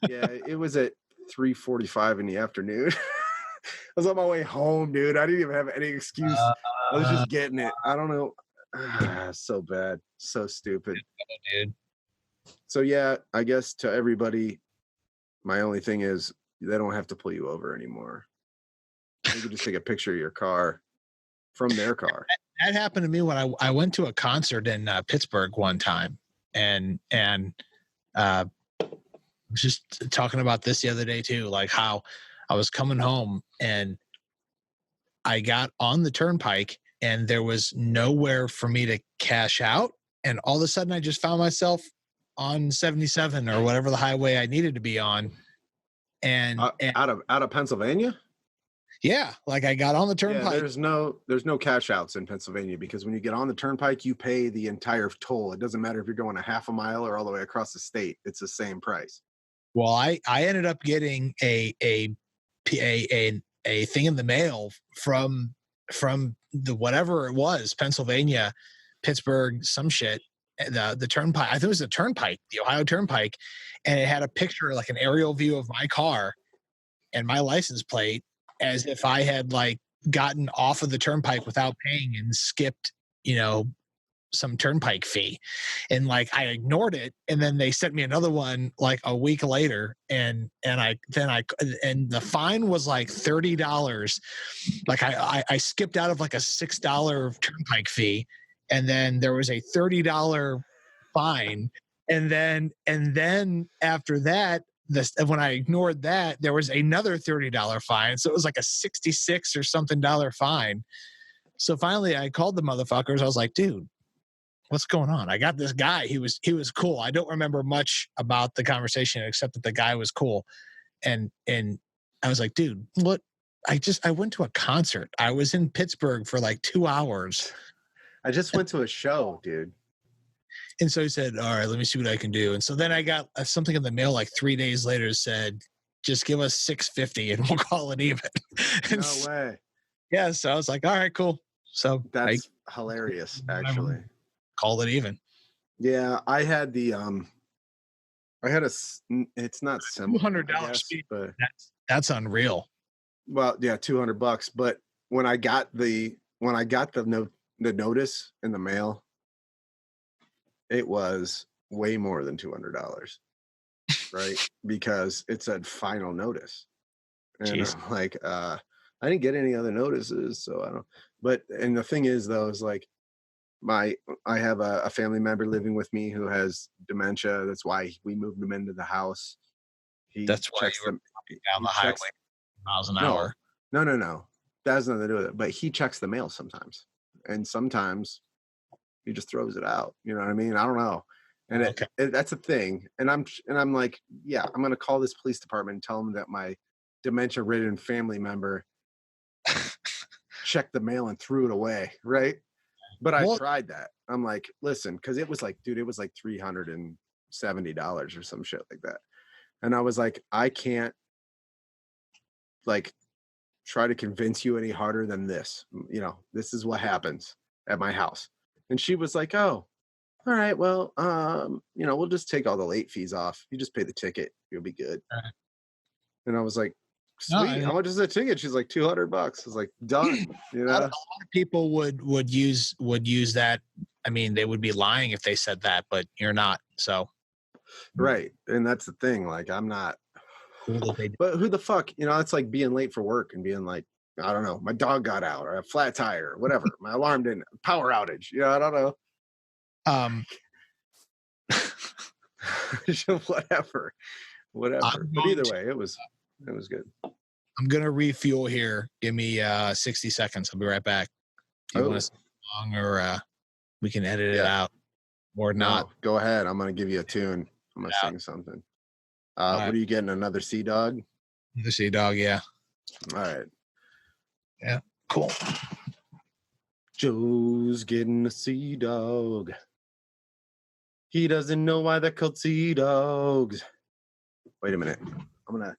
[SPEAKER 2] yeah, it was at 3:45 in the afternoon. I was on my way home, dude. I didn't even have any excuse. I was just getting it. I don't know. So bad. So stupid.
[SPEAKER 1] Dude.
[SPEAKER 2] So yeah, I guess to everybody, my only thing is they don't have to pull you over anymore. You can just take a picture of your car from their car.
[SPEAKER 1] that happened to me when I went to a concert in Pittsburgh one time, and just talking about this the other day too, like how I was coming home and I got on the turnpike and there was nowhere for me to cash out, and all of a sudden I just found myself on 77 or whatever the highway I needed to be on, and
[SPEAKER 2] Out of Pennsylvania.
[SPEAKER 1] yeah, like I got on the
[SPEAKER 2] Yeah,
[SPEAKER 1] turnpike.
[SPEAKER 2] there's no cash outs in Pennsylvania because when you get on the turnpike, you pay the entire toll. It doesn't matter if you're going a half a mile or all the way across the state. It's the same price.
[SPEAKER 1] Well, I ended up getting a thing in the mail from the whatever it was, Pennsylvania, Pittsburgh, some shit. The turnpike, I think it was the turnpike, the Ohio Turnpike, and it had a picture, like an aerial view of my car and my license plate, as if I had like gotten off of the turnpike without paying and skipped, some turnpike fee. And like I ignored it, and then they sent me another one like a week later, and the fine was like $30. Like I skipped out of like a $6 turnpike fee, and then there was a $30 fine, and then after that, when I ignored that, there was another $30 fine. So it was like a 66 or something dollar fine. So finally I called the motherfuckers. I was like, dude, what's going on? I got this guy. He was cool. I don't remember much about the conversation except that the guy was cool. And I was like, dude, what? I went to a concert. I was in Pittsburgh for like 2 hours.
[SPEAKER 2] I just went to a show, dude.
[SPEAKER 1] And so he said, all right, let me see what I can do. And so then I got something in the mail like 3 days later, said, just give us $650 and we'll call it even.
[SPEAKER 2] No way.
[SPEAKER 1] Yeah. So I was like, all right, cool. So
[SPEAKER 2] that's hilarious, actually.
[SPEAKER 1] Call it even.
[SPEAKER 2] Yeah, I had it's not similar,
[SPEAKER 1] $200 fee,
[SPEAKER 2] but
[SPEAKER 1] that's unreal.
[SPEAKER 2] Well, yeah, $200. But when I got the notice in the mail, it was way more than $200, right? Because it said final notice, and
[SPEAKER 1] Jeez.
[SPEAKER 2] I'm like, I didn't get any other notices, so I don't. But and the thing is, though, is like I have a family member living with me who has dementia. That's why we moved him into the house.
[SPEAKER 1] That's why you were down the highway miles an hour.
[SPEAKER 2] No. That has nothing to do with it. But he checks the mail sometimes, and sometimes he just throws it out. You know what I mean? I don't know. And that's a thing. And I'm like, yeah, I'm gonna call this police department and tell them that my dementia-ridden family member checked the mail and threw it away, right? But I tried that. I'm like, listen, because it was like, dude, it was like $370 or some shit like that. And I was like, I can't like try to convince you any harder than this. This is what happens at my house. And she was like, oh, all right, well, we'll just take all the late fees off. You just pay the ticket. You'll be good.
[SPEAKER 1] Right.
[SPEAKER 2] And I was like, sweet. How much is the ticket? She's like $200. I was like, done.
[SPEAKER 1] A lot of people would use that. I mean, they would be lying if they said that, but you're not. So,
[SPEAKER 2] right. And that's the thing. Like, I'm not. But who the fuck? It's like being late for work and being like, I don't know, my dog got out or a flat tire or whatever. My alarm didn't. Power outage. I don't know. Whatever. But either way, it was good.
[SPEAKER 1] I'm gonna refuel here. Give me 60 seconds. I'll be right back. Do you want to sing a song, or we can edit it out or not?
[SPEAKER 2] No, go ahead. I'm gonna give you a tune. I'm gonna sing something. What are you getting? Another Sea Dog?
[SPEAKER 1] The Sea Dog, yeah.
[SPEAKER 2] All right.
[SPEAKER 1] Yeah, cool.
[SPEAKER 2] Joe's getting a Sea Dog. He doesn't know why they're called sea dogs. Wait a minute. I'm gonna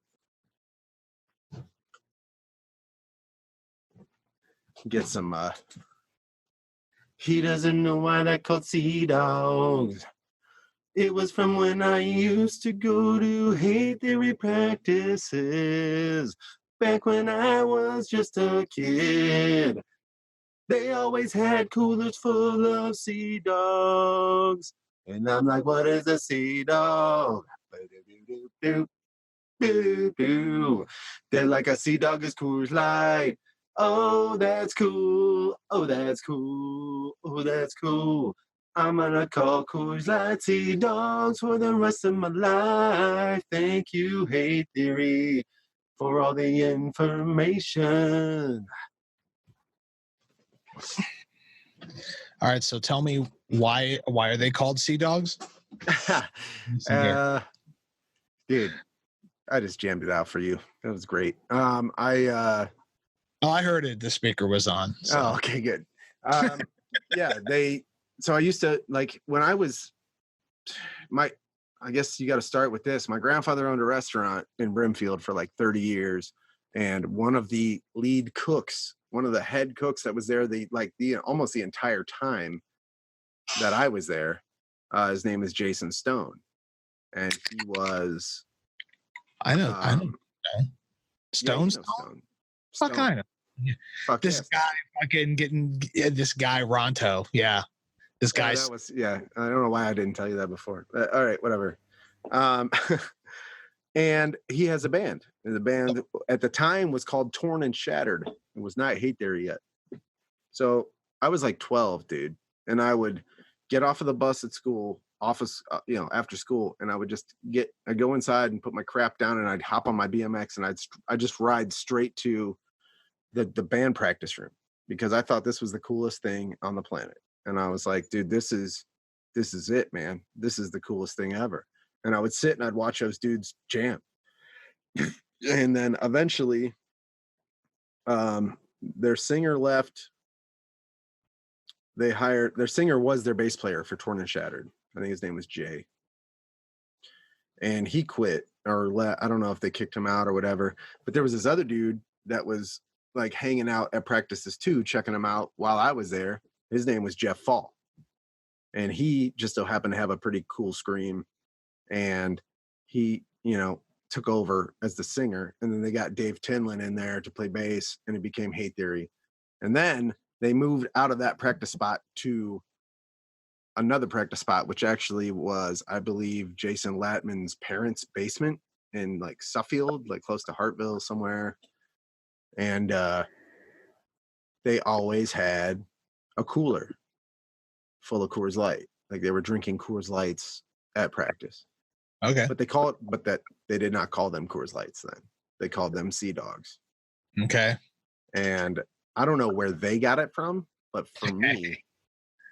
[SPEAKER 2] get some he doesn't know why they're called sea dogs. It was from when I used to go to hate theory practices. Back when I was just a kid. They always had coolers full of sea dogs. And I'm like, what is a sea dog? They're like a Sea Dog is Coors Light. Oh, that's cool. Oh, that's cool. Oh, that's cool. I'm gonna call Coors Light Sea Dogs for the rest of my life. Thank you, Hate Theory, for all the information.
[SPEAKER 1] All right, so tell me why are they called Sea Dogs?
[SPEAKER 2] uh, dude, I just jammed it out for you. That was great.
[SPEAKER 1] Oh, I heard it. The speaker was on. So.
[SPEAKER 2] Oh, okay, good. Yeah, so I used to, like, when I was I guess you got to start with this. My grandfather owned a restaurant in Brimfield for like 30 years. And one of the lead cooks, one of the head cooks that was there, almost the entire time that I was there, his name is Jason Stone. And he was,
[SPEAKER 1] I know.
[SPEAKER 2] yeah,
[SPEAKER 1] Stone.
[SPEAKER 2] Stone.
[SPEAKER 1] Fuck, I know.
[SPEAKER 2] Fuck
[SPEAKER 1] This
[SPEAKER 2] yes.
[SPEAKER 1] guy fucking getting this guy Ronto. Yeah. This guy's
[SPEAKER 2] I don't know why I didn't tell you that before. All right, whatever. And he has a band. And the band at the time was called Torn and Shattered. It was not Hate Theory yet. So I was like 12, dude. And I would get off of the bus at school, after school, and I would I'd go inside and put my crap down, and I'd hop on my BMX, and I'd just ride straight to the band practice room, because I thought this was the coolest thing on the planet. And I was like, dude, this is it, man. This is the coolest thing ever. And I would sit and I'd watch those dudes jam. And then eventually, their singer left. Their singer was their bass player for Torn and Shattered. I think his name was Jay. And he quit I don't know if they kicked him out or whatever. But there was this other dude that was like hanging out at practices too, checking him out while I was there. His name was Jeff Fall. And he just so happened to have a pretty cool scream. And he, took over as the singer. And then they got Dave Tinlin in there to play bass, and it became Hate Theory. And then they moved out of that practice spot to another practice spot, which actually was, I believe, Jason Latman's parents' basement in like Suffield, like close to Hartville somewhere. And they always had a cooler full of Coors Light. Like they were drinking Coors Lights at practice.
[SPEAKER 1] okay.
[SPEAKER 2] But they did not call them Coors Lights then. They called them Sea Dogs.
[SPEAKER 1] Okay.
[SPEAKER 2] And I don't know where they got it from, but for me,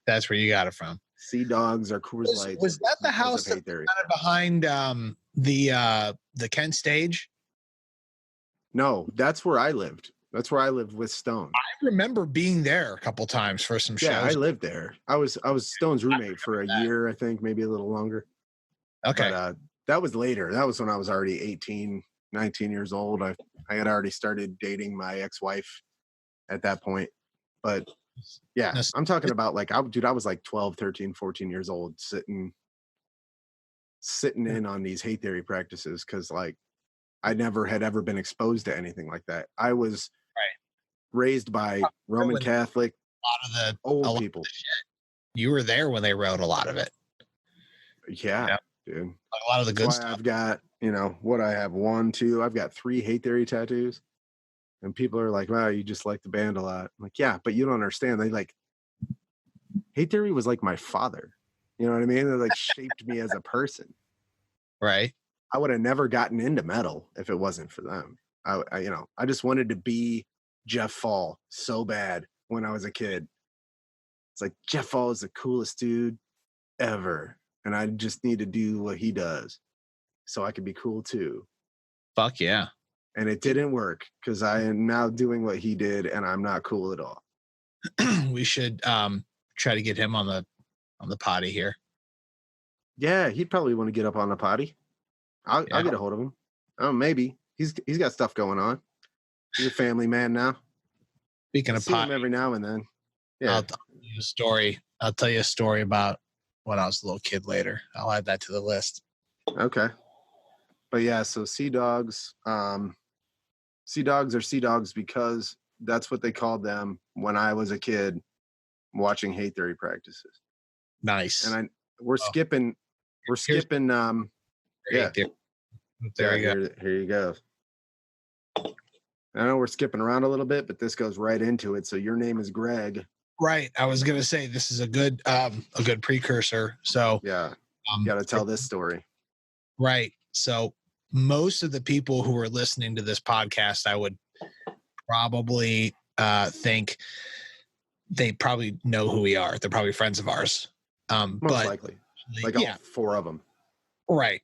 [SPEAKER 1] that's where you got it from.
[SPEAKER 2] Sea Dogs or Coors Lights.
[SPEAKER 1] Was that the house that kind of behind the Kent stage?
[SPEAKER 2] No, that's where I lived. That's where I lived with Stone.
[SPEAKER 1] I remember being there a couple times for some shows.
[SPEAKER 2] Yeah, I lived there. I was Stone's roommate for a year, I think, maybe a little longer.
[SPEAKER 1] Okay.
[SPEAKER 2] But that was later. That was when I was already 18, 19 years old. I had already started dating my ex-wife at that point. But yeah, I'm talking about like, I was like 12, 13, 14 years old, sitting in on these Hate Theory practices, because like I never had ever been exposed to anything like that. I was raised by Roman Catholic,
[SPEAKER 1] a lot of
[SPEAKER 2] old people.
[SPEAKER 1] You were there when they wrote a lot of it.
[SPEAKER 2] Yeah, dude.
[SPEAKER 1] Like a lot of the good stuff.
[SPEAKER 2] I've got, what I have 1, 2, I've got 3 Hate Theory tattoos. And people are like, wow, you just like the band a lot. I'm like, yeah, but you don't understand. Hate Theory was like my father. You know what I mean? They like shaped me as a person.
[SPEAKER 1] Right.
[SPEAKER 2] I would have never gotten into metal if it wasn't for them. I just wanted to be Jeff Fall so bad when I was a kid. It's like, Jeff Fall is the coolest dude ever. And I just need to do what he does so I could be cool too.
[SPEAKER 1] Fuck yeah.
[SPEAKER 2] And it didn't work, because I am now doing what he did and I'm not cool at all.
[SPEAKER 1] We should try to get him on the potty here.
[SPEAKER 2] Yeah, he'd probably want to get up on the potty. I'll get a hold of him. Oh, maybe he's got stuff going on. He's a family man now.
[SPEAKER 1] Speaking of potty,
[SPEAKER 2] every now and then. Yeah,
[SPEAKER 1] I'll tell you a story about when I was a little kid later. I'll add that to the list.
[SPEAKER 2] Okay. But yeah, so Sea Dogs. Sea Dogs are Sea Dogs because that's what they called them when I was a kid watching Hate Theory practices.
[SPEAKER 1] Nice.
[SPEAKER 2] And we're skipping. Yeah.
[SPEAKER 1] There you go.
[SPEAKER 2] Here you go. I know we're skipping around a little bit, but this goes right into it. So your name is Greg.
[SPEAKER 1] Right. I was gonna say this is a good precursor. So
[SPEAKER 2] Yeah. Got to tell this story.
[SPEAKER 1] right. So most of the people who are listening to this podcast, I would probably think they probably know who we are. They're probably friends of ours.
[SPEAKER 2] Most
[SPEAKER 1] But
[SPEAKER 2] likely. Like all 4 of them.
[SPEAKER 1] right.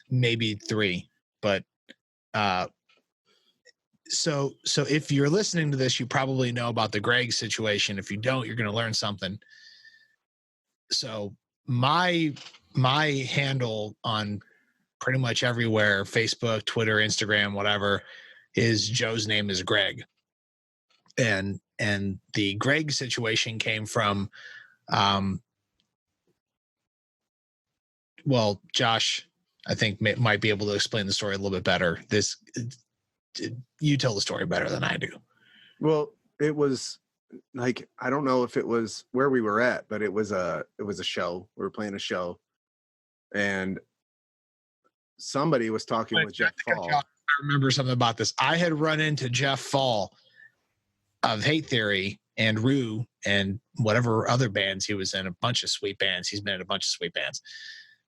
[SPEAKER 1] Maybe 3. But so if you're listening to this, you probably know about the Greg situation. If you don't, you're going to learn something. So my handle on pretty much everywhere, Facebook, Twitter, Instagram, whatever, is Joe's name is Greg. And the Greg situation came from well, Josh, I think might be able to explain the story a little bit better. You tell the story better than I do.
[SPEAKER 2] Well, it was like, I don't know if it was where we were at, but it was a show. We were playing a show, and somebody was talking with Jeff Fall.
[SPEAKER 1] I remember something about this. I had run into Jeff Fall of Hate Theory and Rue and whatever other bands he was in, a bunch of sweet bands. He's been in a bunch of sweet bands.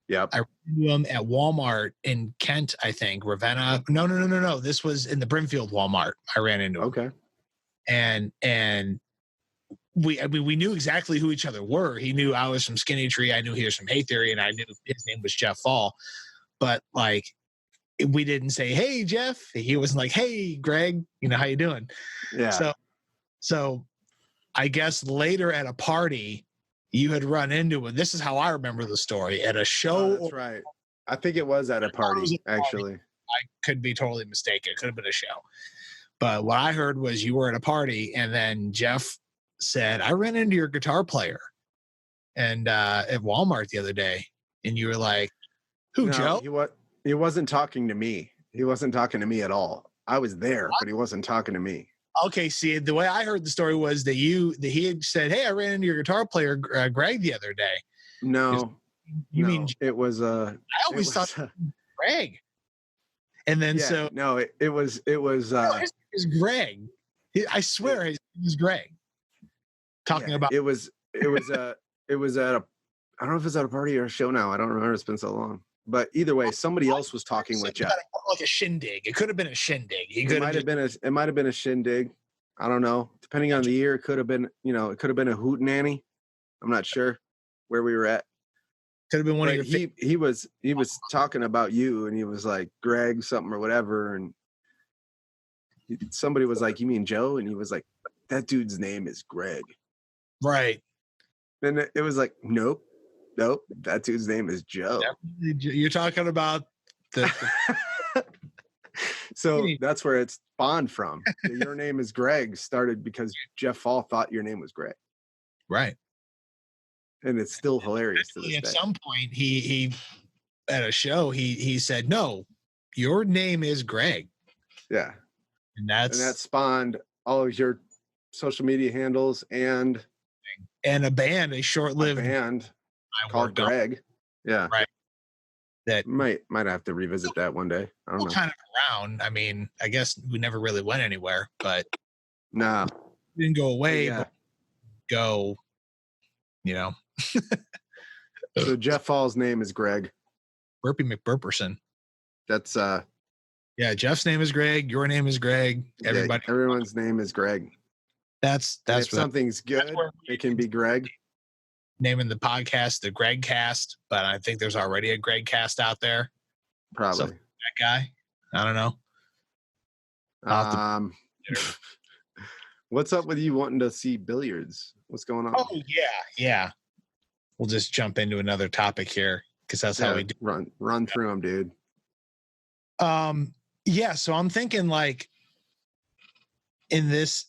[SPEAKER 2] Yep.
[SPEAKER 1] I ran into him at Walmart in Kent, I think. Ravenna. No. This was in the Brimfield Walmart. I ran into him.
[SPEAKER 2] Okay.
[SPEAKER 1] And we knew exactly who each other were. He knew I was from Skinny Tree. I knew he was from Hate Theory, and I knew his name was Jeff Fall. But like, we didn't say, "Hey, Jeff." He wasn't like, "Hey, Greg, how you doing?"
[SPEAKER 2] Yeah.
[SPEAKER 1] So I guess later at a party, you had run into him. This is how I remember the story, at a show.
[SPEAKER 2] That's right. I think it was at a party, actually.
[SPEAKER 1] I could be totally mistaken. It could have been a show. But what I heard was you were at a party, and then Jeff said, "I ran into your guitar player and at Walmart the other day." And you were like, "Who,
[SPEAKER 2] No,
[SPEAKER 1] Joe?"
[SPEAKER 2] He wasn't talking to me. He wasn't talking to me at all. I was there, but he wasn't talking to me.
[SPEAKER 1] Okay, see, the way I heard the story was that he had said, "Hey, I ran into your guitar player, Greg, the other day."
[SPEAKER 2] No.
[SPEAKER 1] You mean
[SPEAKER 2] it was
[SPEAKER 1] I always thought Greg. And then
[SPEAKER 2] it was
[SPEAKER 1] his name is Greg. I swear his name is Greg. Talking about
[SPEAKER 2] it was at a I don't know if it's at a party or a show now. I don't remember. It's been so long. But either way, somebody else was talking with Jeff.
[SPEAKER 1] Like a shindig. It could have been a shindig.
[SPEAKER 2] It might have been a shindig. I don't know. Depending on the year, it could have been, it could have been a hootenanny. I'm not sure where we were at.
[SPEAKER 1] Could have been one of your
[SPEAKER 2] he was talking about you, and he was like Greg something or whatever, and somebody was like, "You mean Joe?" And he was like, "That dude's name is Greg."
[SPEAKER 1] Right.
[SPEAKER 2] And it was like, nope, that dude's name is Joe.
[SPEAKER 1] You're talking about the
[SPEAKER 2] So that's where it's spawned from. Your name is Greg started because Jeff Fall thought your name was Greg.
[SPEAKER 1] Right.
[SPEAKER 2] And it's still hilarious to this
[SPEAKER 1] At
[SPEAKER 2] day.
[SPEAKER 1] some point, he at a show, he said, "No, your name is Greg."
[SPEAKER 2] Yeah.
[SPEAKER 1] And that
[SPEAKER 2] spawned all of your social media handles and
[SPEAKER 1] a short-lived
[SPEAKER 2] band called Greg. Yeah.
[SPEAKER 1] Right. That
[SPEAKER 2] might have to revisit that one day. I don't know.
[SPEAKER 1] Kind of around. I mean, I guess we never really went anywhere, but
[SPEAKER 2] nah,
[SPEAKER 1] didn't go away. Yeah. But go,
[SPEAKER 2] So Jeff Fall's name is Greg.
[SPEAKER 1] Burpee McBurperson.
[SPEAKER 2] That's
[SPEAKER 1] yeah. Jeff's name is Greg. Your name is Greg.
[SPEAKER 2] Everyone's name is Greg.
[SPEAKER 1] That's
[SPEAKER 2] if something's good, it can be Greg.
[SPEAKER 1] Naming the podcast the Greg Cast, but I think there's already a Greg Cast out there.
[SPEAKER 2] Probably
[SPEAKER 1] that guy. I don't know.
[SPEAKER 2] What's up with you wanting to see billiards? What's going on?
[SPEAKER 1] Oh yeah. We'll just jump into another topic here because that's how we do.
[SPEAKER 2] Run through them, dude.
[SPEAKER 1] Yeah. So I'm thinking like in this.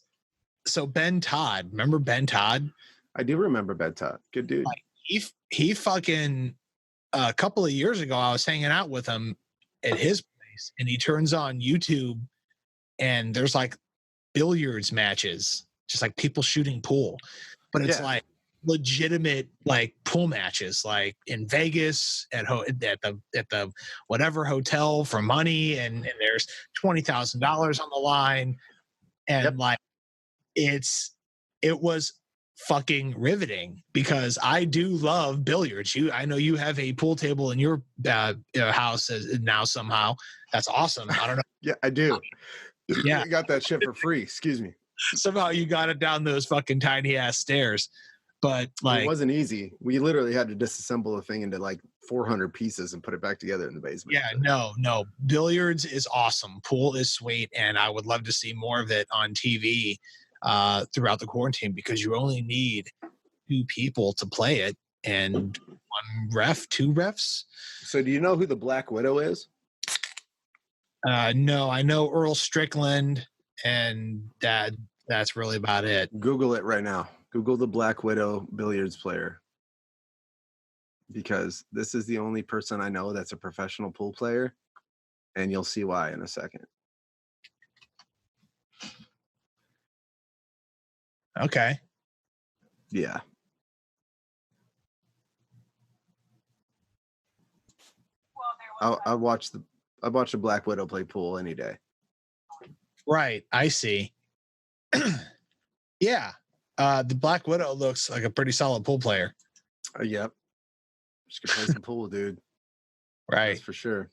[SPEAKER 1] So Ben Todd, remember Ben Todd?
[SPEAKER 2] I do remember Ben Todd. Good dude.
[SPEAKER 1] Like he fucking a couple of years ago, I was hanging out with him at his place, and he turns on YouTube, and there's like billiards matches, just like people shooting pool, but it's like legitimate like pool matches, like in Vegas at the whatever hotel for money, and there's $20,000 on the line, and
[SPEAKER 2] Yep.
[SPEAKER 1] like it was fucking riveting because I do love billiards. I know you have a pool table in your house now somehow. That's awesome. I don't know.
[SPEAKER 2] Yeah, I do.
[SPEAKER 1] Yeah.
[SPEAKER 2] I got that shit for free. Excuse me.
[SPEAKER 1] Somehow you got it down those fucking tiny ass stairs, but
[SPEAKER 2] It
[SPEAKER 1] like,
[SPEAKER 2] wasn't easy. We literally had to disassemble the thing into like 400 pieces and put it back together in the basement.
[SPEAKER 1] yeah, no, billiards is awesome. Pool is sweet, and I would love to see more of it on TV throughout the quarantine because you only need 2 people to play it and 2 refs.
[SPEAKER 2] So do you know who the Black Widow is?
[SPEAKER 1] No, I know Earl Strickland, and that's really about it.
[SPEAKER 2] Google it right now. Google the Black Widow billiards player. Because this is the only person I know that's a professional pool player, and you'll see why in a second.
[SPEAKER 1] Okay.
[SPEAKER 2] Yeah. I watch the Black Widow play pool any day.
[SPEAKER 1] Right, I see. Yeah. The Black Widow looks like a pretty solid pool player.
[SPEAKER 2] Yep. She can play some pool, dude.
[SPEAKER 1] Right.
[SPEAKER 2] That's for sure.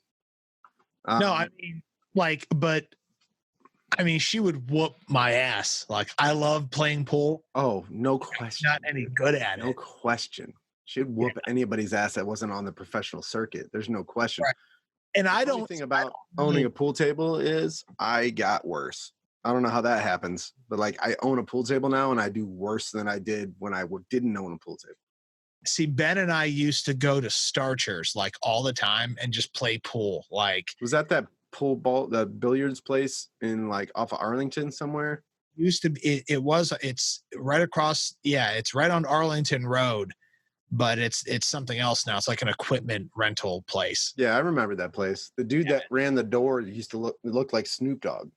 [SPEAKER 1] No, I mean, like, but I mean, she would whoop my ass. Like, I love playing pool.
[SPEAKER 2] Oh, no question.
[SPEAKER 1] Not any good at
[SPEAKER 2] No
[SPEAKER 1] it.
[SPEAKER 2] question. She'd whoop anybody's ass that wasn't on the professional circuit. There's no question.
[SPEAKER 1] Right. And I
[SPEAKER 2] The only
[SPEAKER 1] don't
[SPEAKER 2] thing about owning a pool table is I got worse. I don't know how that happens, but like I own a pool table now and I do worse than I did when I didn't own a pool table.
[SPEAKER 1] see. Ben and I used to go to Starchers like all the time and just play pool. Like,
[SPEAKER 2] Was that pool ball, the billiards place in like off of Arlington somewhere?
[SPEAKER 1] used to be, it's right across. Yeah, it's right on Arlington Road, but it's something else now. It's like an equipment rental place.
[SPEAKER 2] Yeah, I remember that place. The dude that ran the door used to look like Snoop Dogg.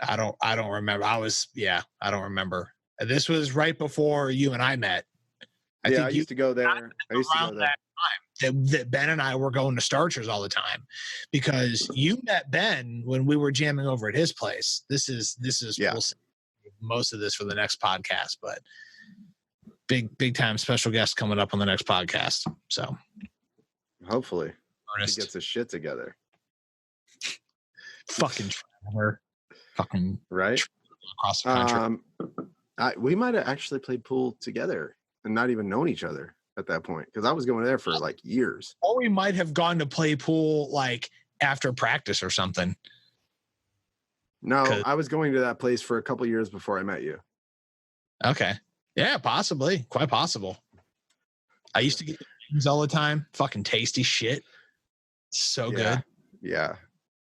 [SPEAKER 1] I don't remember. I don't remember. This was right before you and I met.
[SPEAKER 2] I used to go there. I used to go there.
[SPEAKER 1] That Ben and I were going to Starchers all the time because you met Ben when we were jamming over at his place. This is
[SPEAKER 2] Yeah.
[SPEAKER 1] We'll save most of this for the next podcast, but big time special guest coming up on the next podcast. So
[SPEAKER 2] Hopefully he
[SPEAKER 1] Ernest,
[SPEAKER 2] gets his shit together.
[SPEAKER 1] fucking Trevor, fucking
[SPEAKER 2] Right?
[SPEAKER 1] across the country.
[SPEAKER 2] We might have actually played pool together and not even known each other at that point because I was going there for like years.
[SPEAKER 1] Or we might have gone to play pool like after practice or something.
[SPEAKER 2] No,
[SPEAKER 1] 'Cause-
[SPEAKER 2] I was going to that place for a couple years before I met you.
[SPEAKER 1] Okay. Yeah, possibly. Quite possible. I used to get things all the time. Fucking tasty shit. So good.
[SPEAKER 2] Yeah.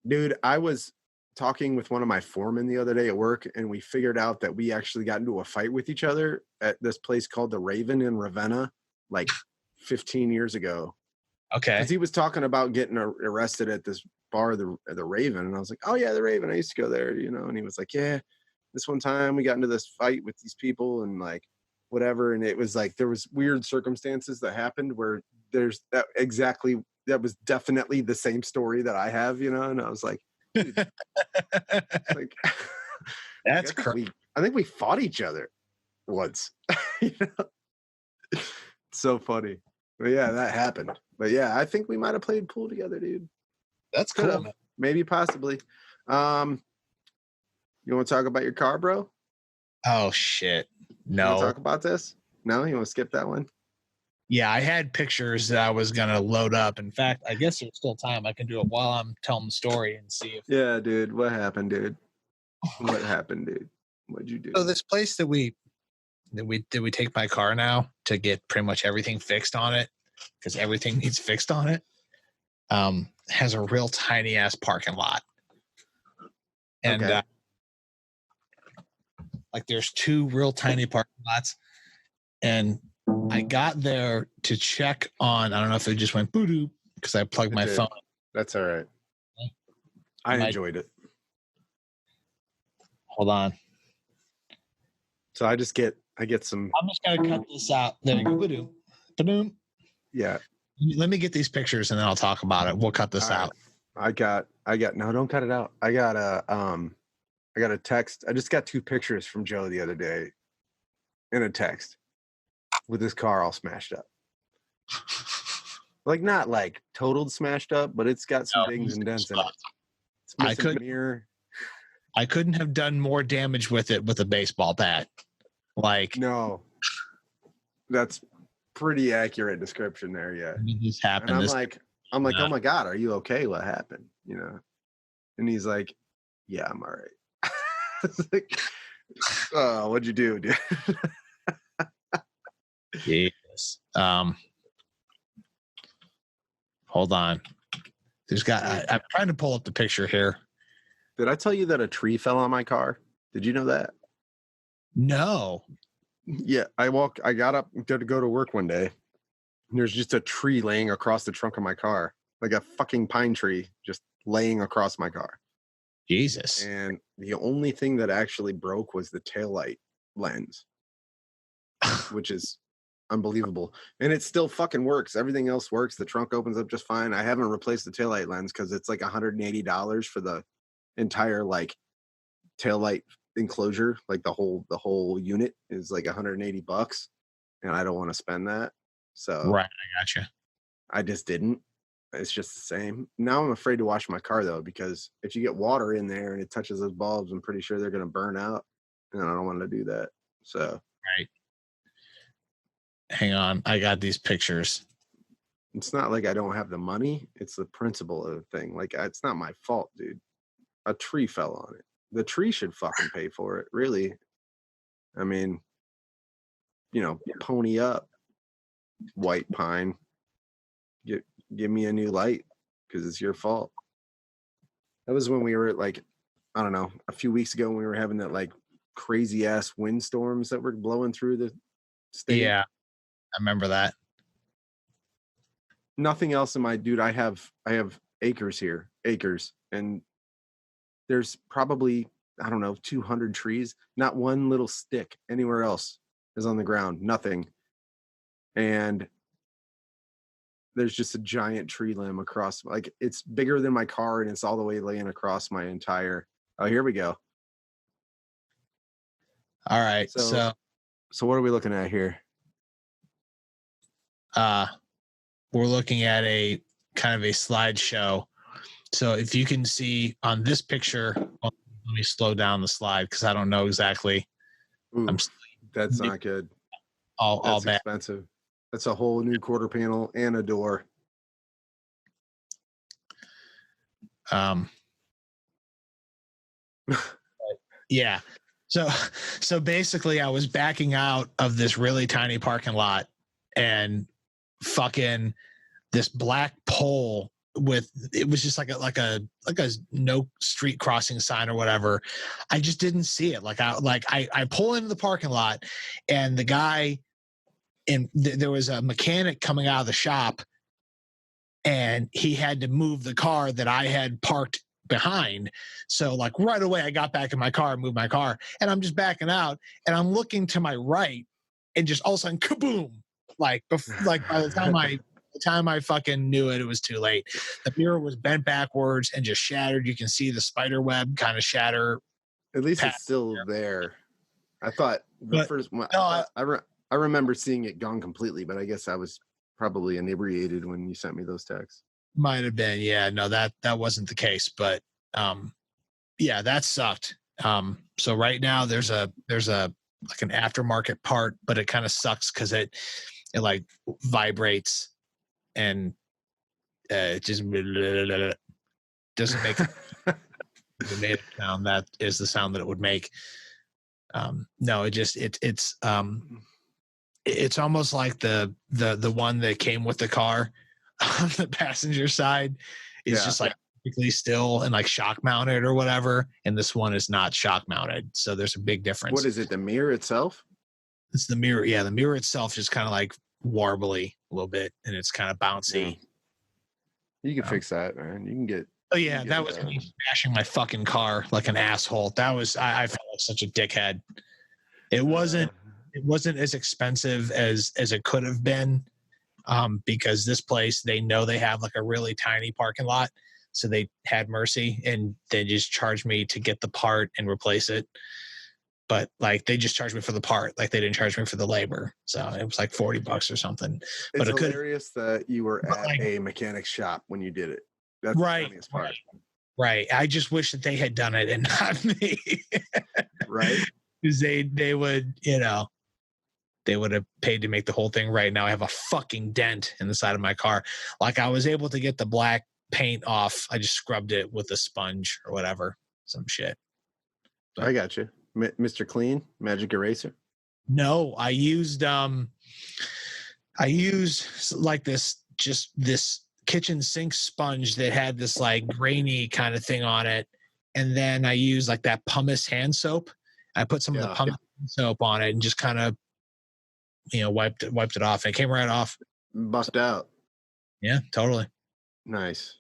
[SPEAKER 2] Dude, I was talking with one of my foremen the other day at work, and we figured out that we actually got into a fight with each other at this place called the Raven in Ravenna, like 15 years ago.
[SPEAKER 1] Okay.
[SPEAKER 2] Because he was talking about getting arrested at this bar, the Raven, and I was like, "Oh yeah, the Raven. I used to go there, you know." And he was like, "Yeah, this one time we got into this fight with these people and like whatever." And it was like there was weird circumstances that happened where that was definitely the same story that I have, you know. And I was like, dude, like
[SPEAKER 1] That's crazy.
[SPEAKER 2] I think we fought each other once. You know? So funny. But yeah, that happened. But yeah, I think we might have played pool together, dude.
[SPEAKER 1] That's
[SPEAKER 2] Could
[SPEAKER 1] cool.
[SPEAKER 2] have. Maybe, possibly. You want to talk about your car, bro?
[SPEAKER 1] Oh shit.
[SPEAKER 2] You want
[SPEAKER 1] No.
[SPEAKER 2] to talk about this? No, you want to skip that one?
[SPEAKER 1] Yeah, I had pictures that I was gonna load up. In fact, I guess there's still time. I can do it while I'm telling the story and see if.
[SPEAKER 2] Yeah, dude. What happened, dude? What happened, dude? What'd you do?
[SPEAKER 1] So this place that we take my car now to get pretty much everything fixed on it because everything needs fixed on it. Has a real tiny ass parking lot, and
[SPEAKER 2] Okay.
[SPEAKER 1] like there's 2 real tiny parking lots, and I got there to check on. I don't know if it just went boo doo because I plugged my
[SPEAKER 2] did.
[SPEAKER 1] phone.
[SPEAKER 2] That's all right. I
[SPEAKER 1] My-
[SPEAKER 2] enjoyed it.
[SPEAKER 1] Hold on.
[SPEAKER 2] So I I get some.
[SPEAKER 1] I'm just gonna cut this out. There you go. Ba-doom. Ba-doom.
[SPEAKER 2] Yeah.
[SPEAKER 1] Let me get these pictures and then I'll talk about it. We'll cut this
[SPEAKER 2] All right.
[SPEAKER 1] out.
[SPEAKER 2] I got. No, don't cut it out. I got a text. I just got 2 pictures from Joe the other day, in a text, with his car all smashed up. Like not like totaled smashed up, but it's got some dings and dents in it. It's missing a mirror.
[SPEAKER 1] I couldn't have done more damage with it with a baseball bat. Like
[SPEAKER 2] No, that's pretty accurate description there. Yeah.
[SPEAKER 1] this happened.
[SPEAKER 2] And I'm like, oh my God, are you okay? What happened? You know? And he's like, yeah, I'm all right. It's like, oh, what'd you do, dude?
[SPEAKER 1] Jesus. Hold on. I'm trying to pull up the picture here.
[SPEAKER 2] Did I tell you that a tree fell on my car? Did you know that?
[SPEAKER 1] No.
[SPEAKER 2] Yeah, I got up to go to work one day, and there's just a tree laying across the trunk of my car, like a fucking pine tree just laying across my car.
[SPEAKER 1] Jesus.
[SPEAKER 2] And the only thing that actually broke was the taillight lens, which is unbelievable. And it still fucking works. Everything else works. The trunk opens up just fine. I haven't replaced the taillight lens because it's like $180 for the entire like taillight enclosure. Like the whole unit is like $180, and I don't want to spend that. So
[SPEAKER 1] Right, I gotcha.
[SPEAKER 2] I just didn't. It's just the same. Now I'm afraid to wash my car though, because if you get water in there and it touches those bulbs, I'm pretty sure they're going to burn out, and I don't want to do that. So
[SPEAKER 1] Right. Hang on, I got these pictures.
[SPEAKER 2] it's not like I don't have the money. It's the principle of the thing. Like it's not my fault, dude. A tree fell on it. The tree should fucking pay for it, really. I mean, you know, pony up, white pine. Give me a new light because it's your fault. That was when we were like, I don't know, a few weeks ago when we were having that like crazy ass windstorms that were blowing through the state.
[SPEAKER 1] Yeah, I remember that.
[SPEAKER 2] Nothing else in my dude. I have acres here, and there's probably, I don't know, 200 trees. Not one little stick anywhere else is on the ground. Nothing. And there's just a giant tree limb across, like it's bigger than my car, and it's all the way laying across my entire. Oh, here we go.
[SPEAKER 1] All right. So
[SPEAKER 2] what are we looking at here?
[SPEAKER 1] we're looking at a kind of a slideshow. So if you can see on this picture, let me slow down the slide because I don't know exactly.
[SPEAKER 2] Ooh, that's not good.
[SPEAKER 1] All bad.
[SPEAKER 2] Expensive. That's a whole new quarter panel and a door.
[SPEAKER 1] Yeah. So basically I was backing out of this really tiny parking lot, and fucking this black pole with, it was just like a no street crossing sign or whatever. I just didn't see it. I pull into the parking lot, and the guy, and there was a mechanic coming out of the shop, and he had to move the car that I had parked behind. So like right away I got back in my car, moved my car, and I'm just backing out, and I'm looking to my right, and just all of a sudden kaboom. Like by the time I fucking knew it, it was too late. The mirror was bent backwards and just shattered. You can see the spider web kind of shatter.
[SPEAKER 2] At least it's still there. I thought first one. No, I remember seeing it gone completely, but I guess I was probably inebriated when you sent me those texts.
[SPEAKER 1] Might have been, yeah. No, that wasn't the case, but yeah, that sucked. So right now there's a like an aftermarket part, but it kind of sucks because it like vibrates, and it just doesn't make it made a sound that is the sound that it would make. No, it's almost like the one that came with the car on the passenger side is just like perfectly still and like shock mounted or whatever, and this one is not shock mounted, so there's a big difference.
[SPEAKER 2] What is it, the mirror itself?
[SPEAKER 1] It's the mirror. Yeah, the mirror itself is kind of like warbly a little bit, and it's kind of bouncy.
[SPEAKER 2] You can fix that, man. You can get.
[SPEAKER 1] Oh yeah, that was me smashing my fucking car like an asshole. That was I felt like such a dickhead. It wasn't it wasn't as expensive as it could have been, because this place, they know they have like a really tiny parking lot, so they had mercy and they just charged me to get the part and replace it. But like they just charged me for the part, like they didn't charge me for the labor, so it was like $40 or something.
[SPEAKER 2] It's
[SPEAKER 1] But it could,
[SPEAKER 2] hilarious that you were
[SPEAKER 1] but
[SPEAKER 2] at
[SPEAKER 1] like,
[SPEAKER 2] a mechanic's shop when you did it. That's the
[SPEAKER 1] right,
[SPEAKER 2] funniest part.
[SPEAKER 1] right. I just wish that they had done it and not me,
[SPEAKER 2] Right?
[SPEAKER 1] because they would, they would have paid to make the whole thing right. Now I have a fucking dent in the side of my car. Like I was able to get the black paint off. I just scrubbed it with a sponge or whatever, some shit.
[SPEAKER 2] I got you. Mr. Clean, Magic Eraser.
[SPEAKER 1] No, I used like this kitchen sink sponge that had this like grainy kind of thing on it. And then I used like that pumice hand soap. I put some of the pumice hand soap on it and just kind of, wiped it off. And it came right off.
[SPEAKER 2] Bust out.
[SPEAKER 1] Yeah, totally.
[SPEAKER 2] Nice.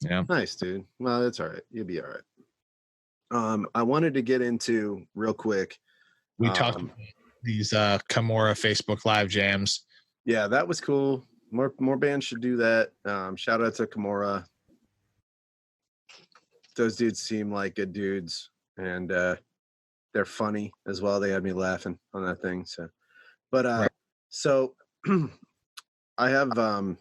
[SPEAKER 1] Yeah.
[SPEAKER 2] Nice, dude. Well, that's all right. You'll be all right. I wanted to get into real quick.
[SPEAKER 1] We talked about these Kimura Facebook Live jams.
[SPEAKER 2] Yeah, that was cool. More bands should do that. Shout out to Kimura. Those dudes seem like good dudes, and they're funny as well. They had me laughing on that thing. So, but
[SPEAKER 1] Right.
[SPEAKER 2] so I have a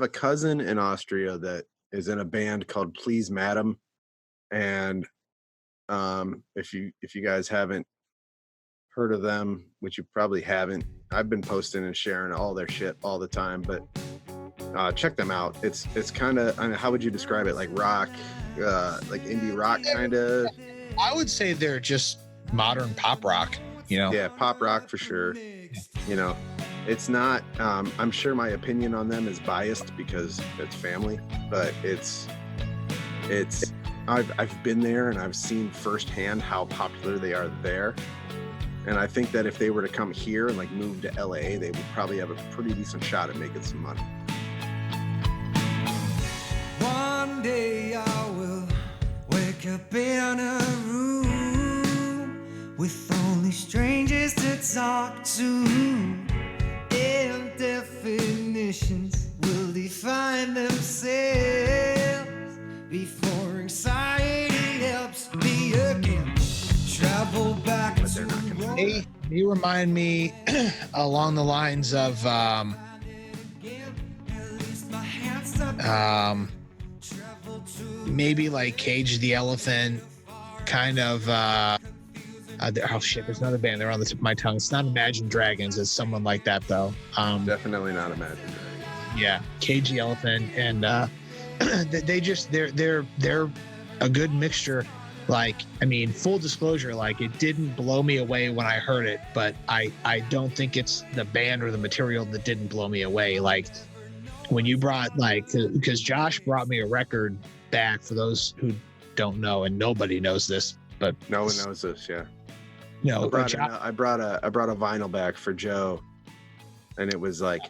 [SPEAKER 2] cousin in Austria that is in a band called Please Madam, and if you guys haven't heard of them, which you probably haven't, I've been posting and sharing all their shit all the time, but check them out. It's kind of, I mean, how would you describe it? Like rock, like indie rock kind of?
[SPEAKER 1] I would say they're just modern pop rock,
[SPEAKER 2] Yeah, pop rock for sure. It's not, I'm sure my opinion on them is biased because it's family, but it's I've been there and I've seen firsthand how popular they are there. And I think that if they were to come here and like move to LA, they would probably have a pretty decent shot at making some money.
[SPEAKER 3] One day I will wake up in a room with only strangers to talk to. And definitions will define themselves before anxiety helps me again. Travel back
[SPEAKER 2] But they're not gonna do that.
[SPEAKER 1] They remind me along the lines of maybe like Cage the Elephant, kind of. Oh shit! There's another band. They're on the tip of my tongue. It's not Imagine Dragons. It's someone like that though.
[SPEAKER 2] Definitely not Imagine Dragons.
[SPEAKER 1] Yeah, Cage the Elephant, and they're a good mixture. Like, I mean, full disclosure, like it didn't blow me away when I heard it, but I don't think it's the band or the material that didn't blow me away. Like when you brought because Josh brought me a record back, for those who don't know, and nobody knows this, but
[SPEAKER 2] No one knows this. Yeah.
[SPEAKER 1] No,
[SPEAKER 2] I brought a vinyl back for Joe, and it was like,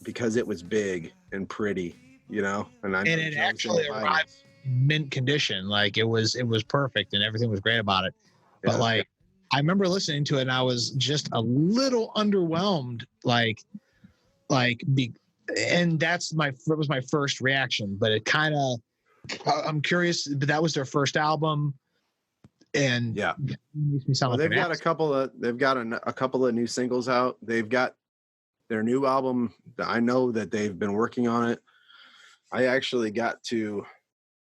[SPEAKER 2] because it was big and pretty, and I know
[SPEAKER 1] and it
[SPEAKER 2] Joe's
[SPEAKER 1] actually
[SPEAKER 2] into vinyls.
[SPEAKER 1] arrived in mint condition. Like it was perfect and everything was great about it. But
[SPEAKER 2] Yeah.
[SPEAKER 1] like I remember listening to it and I was just a little underwhelmed. And that was my first reaction. But it kind of, I'm curious. But that was their first album. And
[SPEAKER 2] Yeah.
[SPEAKER 1] it makes me sound
[SPEAKER 2] Well,
[SPEAKER 1] like
[SPEAKER 2] they've got a couple of new singles out. They've got their new album. I know that they've been working on it. I actually got to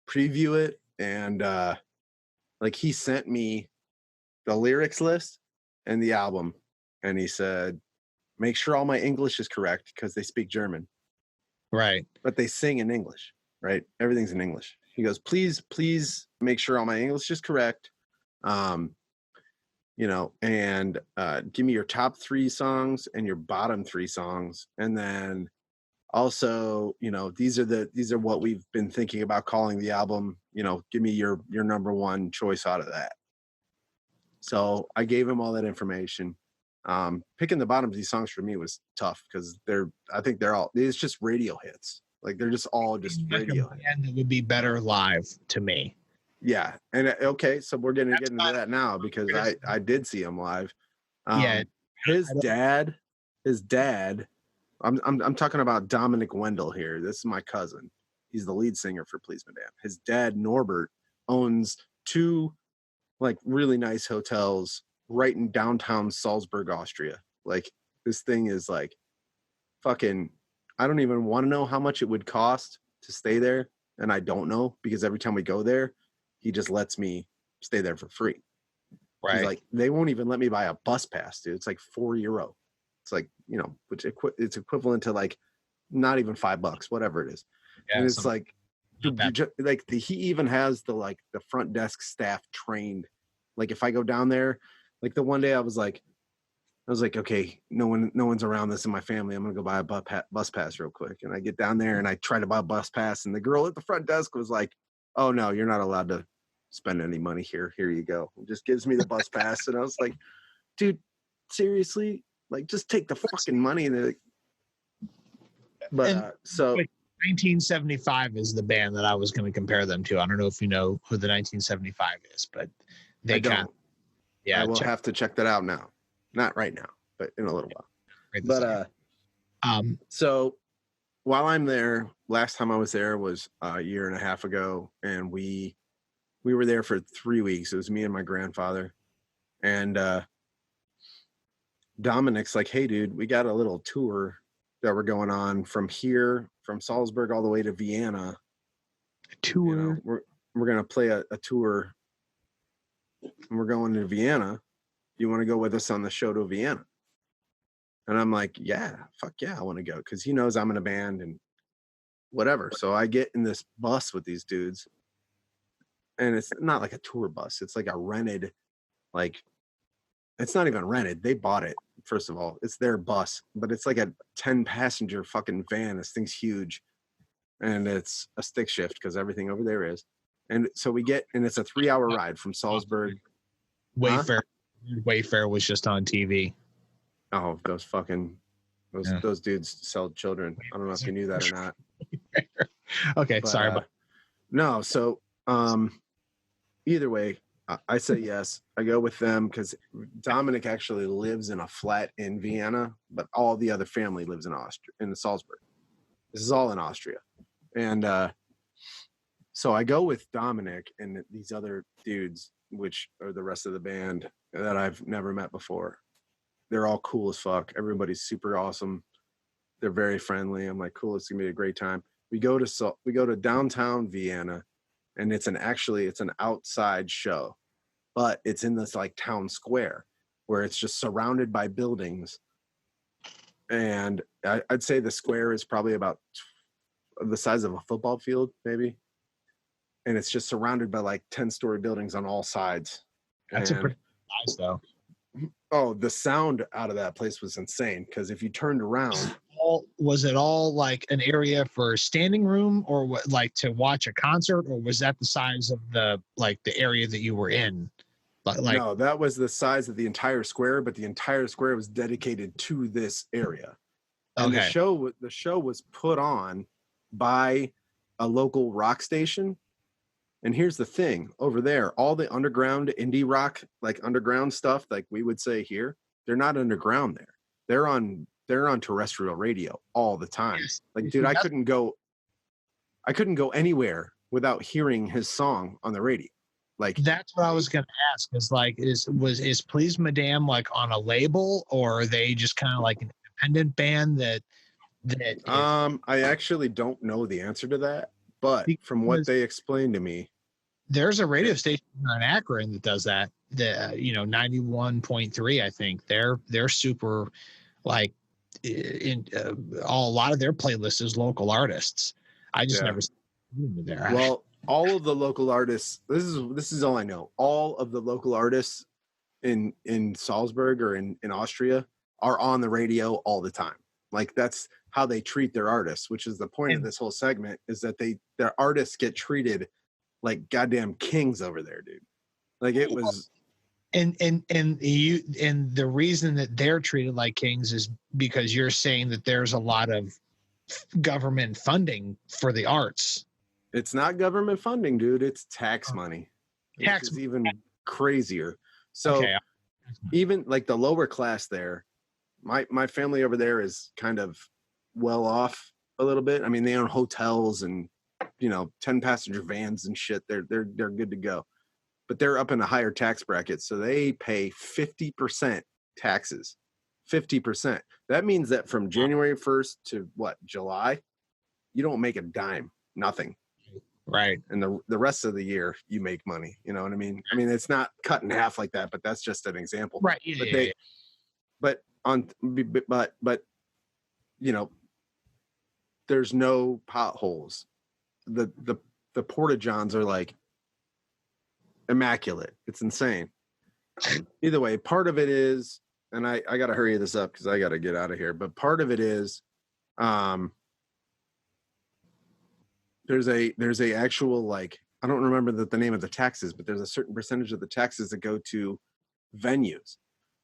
[SPEAKER 2] preview it, and he sent me the lyrics list and the album, and he said, make sure all my English is correct, because they speak German,
[SPEAKER 1] right.
[SPEAKER 2] but they sing in English, right? Everything's in English. He goes, please make sure all my English is correct. And give me your top 3 songs and your bottom 3 songs. And then also, these are what we've been thinking about calling the album. Give me your number one choice out of that. So I gave him all that information. Picking the bottom of these songs for me was tough, because it's just radio hits. Like they're just all just radio hits.
[SPEAKER 1] And it would be better live to me.
[SPEAKER 2] Yeah. And okay, so we're going to get into that now, because I did see him live.
[SPEAKER 1] Yeah,
[SPEAKER 2] his dad, I'm talking about Dominic Wendell here. This is my cousin. He's the lead singer for Please Madame. His dad, Norbert, owns 2 like really nice hotels right in downtown Salzburg, Austria. Like this thing is like fucking, I don't even want to know how much it would cost to stay there. And I don't know because every time we go there, he just lets me stay there for free.
[SPEAKER 1] Right.
[SPEAKER 2] He's like, they won't even let me buy a bus pass, dude. It's like €4. It's like, which it's equivalent to like not even $5, whatever it is.
[SPEAKER 1] Yeah,
[SPEAKER 2] and it's like,
[SPEAKER 1] not bad.
[SPEAKER 2] he even has the front desk staff trained. Like if I go down there, like the one day I was like, okay, no one's around this in my family. I'm gonna go buy a bus pass real quick. And I get down there and I try to buy a bus pass, and the girl at the front desk was like, "Oh no, you're not allowed to spend any money here. Here you go." It just gives me the bus pass, and I was like, "Dude, seriously? Like, just take the fucking money." And like, but so.
[SPEAKER 1] 1975 is the band that I was going to compare them to. I don't know if you know who the 1975 is, but they
[SPEAKER 2] don't.
[SPEAKER 1] Yeah,
[SPEAKER 2] I will have to check that out now. Not right now, but in a little while.
[SPEAKER 1] Right
[SPEAKER 2] But so while I'm there, last time I was there was a year and a half ago, and we were there for 3 weeks. It was me and my grandfather, and Dominic's like, "Hey, dude, we got a little tour that we're going on from Salzburg all the way to Vienna.
[SPEAKER 1] Tour.
[SPEAKER 2] We're gonna play a tour, and we're going to Vienna. You want to go with us on the show to Vienna?" And I'm like, "Yeah, fuck yeah, I want to go," because he knows I'm in a band and whatever. So I get in this bus with these dudes, and it's not like a tour bus. It's like a rented, like it's not even rented. They bought it. First of all, it's their bus, but it's like a 10-passenger fucking van. This thing's huge, and it's a stick shift because everything over there is. And so we get, and it's a 3-hour ride from Salzburg.
[SPEAKER 1] Wayfair. Wayfair was just on TV.
[SPEAKER 2] Oh, those dudes sell children. I don't know if you knew that or not.
[SPEAKER 1] Okay,
[SPEAKER 2] But,
[SPEAKER 1] sorry, but
[SPEAKER 2] no. So either way, I say yes. I go with them because Dominic actually lives in a flat in Vienna, but all the other family lives in Austria, in Salzburg. This is all in Austria. And so I go with Dominic and these other dudes, which are the rest of the band that I've never met before. They're all cool as fuck. Everybody's super awesome. They're very friendly. I'm like, cool, it's gonna be a great time. We go to downtown Vienna, and it's an outside show, but it's in this like town square where it's just surrounded by buildings. And I'd say the square is probably about the size of a football field, maybe. And it's just surrounded by like 10-story buildings on all sides.
[SPEAKER 1] that's a pretty nice though.
[SPEAKER 2] Oh, the sound out of that place was insane because if you turned around,
[SPEAKER 1] Was it all like an area for standing room, or what, like to watch a concert, or was that the size of the area that you were in?
[SPEAKER 2] No, that was the size of the entire square, but the entire square was dedicated to this area. And
[SPEAKER 1] okay,
[SPEAKER 2] the show was put on by a local rock station. And here's the thing, over there, all the underground indie rock, like underground stuff, like we would say here, they're not underground there. They're on terrestrial radio all the time. Like, dude, I couldn't go anywhere without hearing his song on the radio. Like,
[SPEAKER 1] that's what I was gonna ask. Is Please Madame like on a label, or are they just kind of like an independent band that
[SPEAKER 2] I actually don't know the answer to that, but from what they explained to me,
[SPEAKER 1] there's a radio station in Akron that does that. The 91.3, I think they're super like a lot of their playlist is local artists. I just never seen them there.
[SPEAKER 2] Well, all of the local artists, this is all I know. All of the local artists in Salzburg or in Austria are on the radio all the time. Like, that's how they treat their artists, which is the point of this whole segment, is that their artists get treated like goddamn kings over there, dude. Like, it was.
[SPEAKER 1] And the reason that they're treated like kings is because you're saying that there's a lot of government funding for the arts.
[SPEAKER 2] It's not government funding, dude. It's tax money. Tax is even crazier. So even like the lower class there, my family over there is kind of well off a little bit. I mean, they own hotels and 10 passenger vans and shit. They're good to go. But they're up in a higher tax bracket, so they pay 50% taxes. 50%. That means that from January 1st to July, you don't make a dime, nothing.
[SPEAKER 1] Right.
[SPEAKER 2] And the rest of the year you make money. You know what I mean? I mean, it's not cut in half like that, but that's just an example.
[SPEAKER 1] Right. Yeah,
[SPEAKER 2] But
[SPEAKER 1] yeah,
[SPEAKER 2] they
[SPEAKER 1] yeah.
[SPEAKER 2] but there's no potholes. The porta johns are like immaculate. It's insane. Either way, part of it is, and I got to hurry this up because I got to get out of here. But part of it is, there's a actual, like, I don't remember the name of the taxes, but there's a certain percentage of the taxes that go to venues.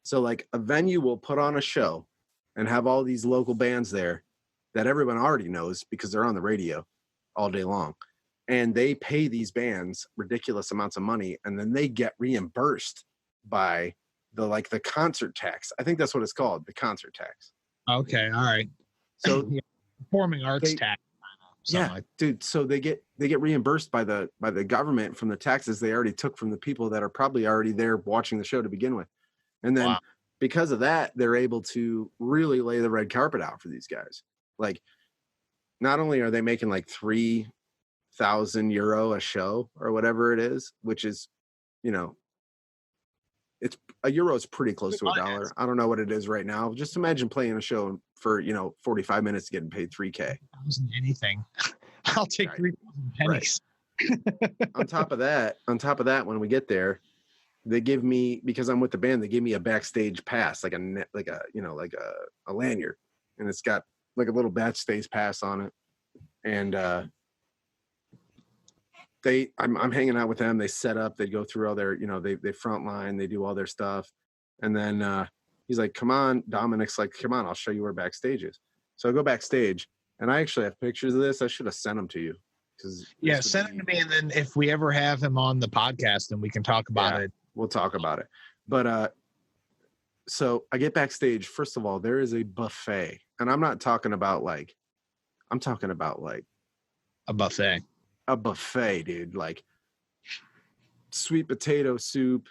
[SPEAKER 2] So like a venue will put on a show and have all these local bands there that everyone already knows because they're on the radio all day long. And they pay these bands ridiculous amounts of money, and then they get reimbursed by the concert tax. I think that's what it's called, the concert tax.
[SPEAKER 1] Okay. All right.
[SPEAKER 2] So
[SPEAKER 1] Yeah. Performing arts
[SPEAKER 2] They-
[SPEAKER 1] tax.
[SPEAKER 2] yeah,
[SPEAKER 1] Like,
[SPEAKER 2] dude. So they get reimbursed by the government from the taxes they already took from the people that are probably already there watching the show to begin with, and then
[SPEAKER 1] Wow.
[SPEAKER 2] because of that, they're able to really lay the red carpet out for these guys. Like, not only are they making like €3,000 a show or whatever it is, which is, it's a euro is pretty close to $1. I don't know what it is right now. Just imagine playing a show for 45 minutes getting paid $3,000.
[SPEAKER 1] anything. I'll take
[SPEAKER 2] Right.
[SPEAKER 1] 3,000 pennies.
[SPEAKER 2] On top of that, when we get there, they give me, because I'm with the band, they give me a backstage pass, like a lanyard, and it's got like a little backstage pass on it. And I'm hanging out with them. They set up, they go through all their, they front line, they do all their stuff. And then he's like, come on, Dominic's like, come on, I'll show you where backstage is. So I go backstage, and I actually have pictures of this. I should have sent them to you.
[SPEAKER 1] Yeah, send him to me, and then if we ever have him on the podcast, then we can talk about it.
[SPEAKER 2] We'll talk about it. But so I get backstage. First of all, there is a buffet, and I'm not talking about like, I'm talking about like
[SPEAKER 1] A buffet.
[SPEAKER 2] a buffet, dude. Like sweet potato soup,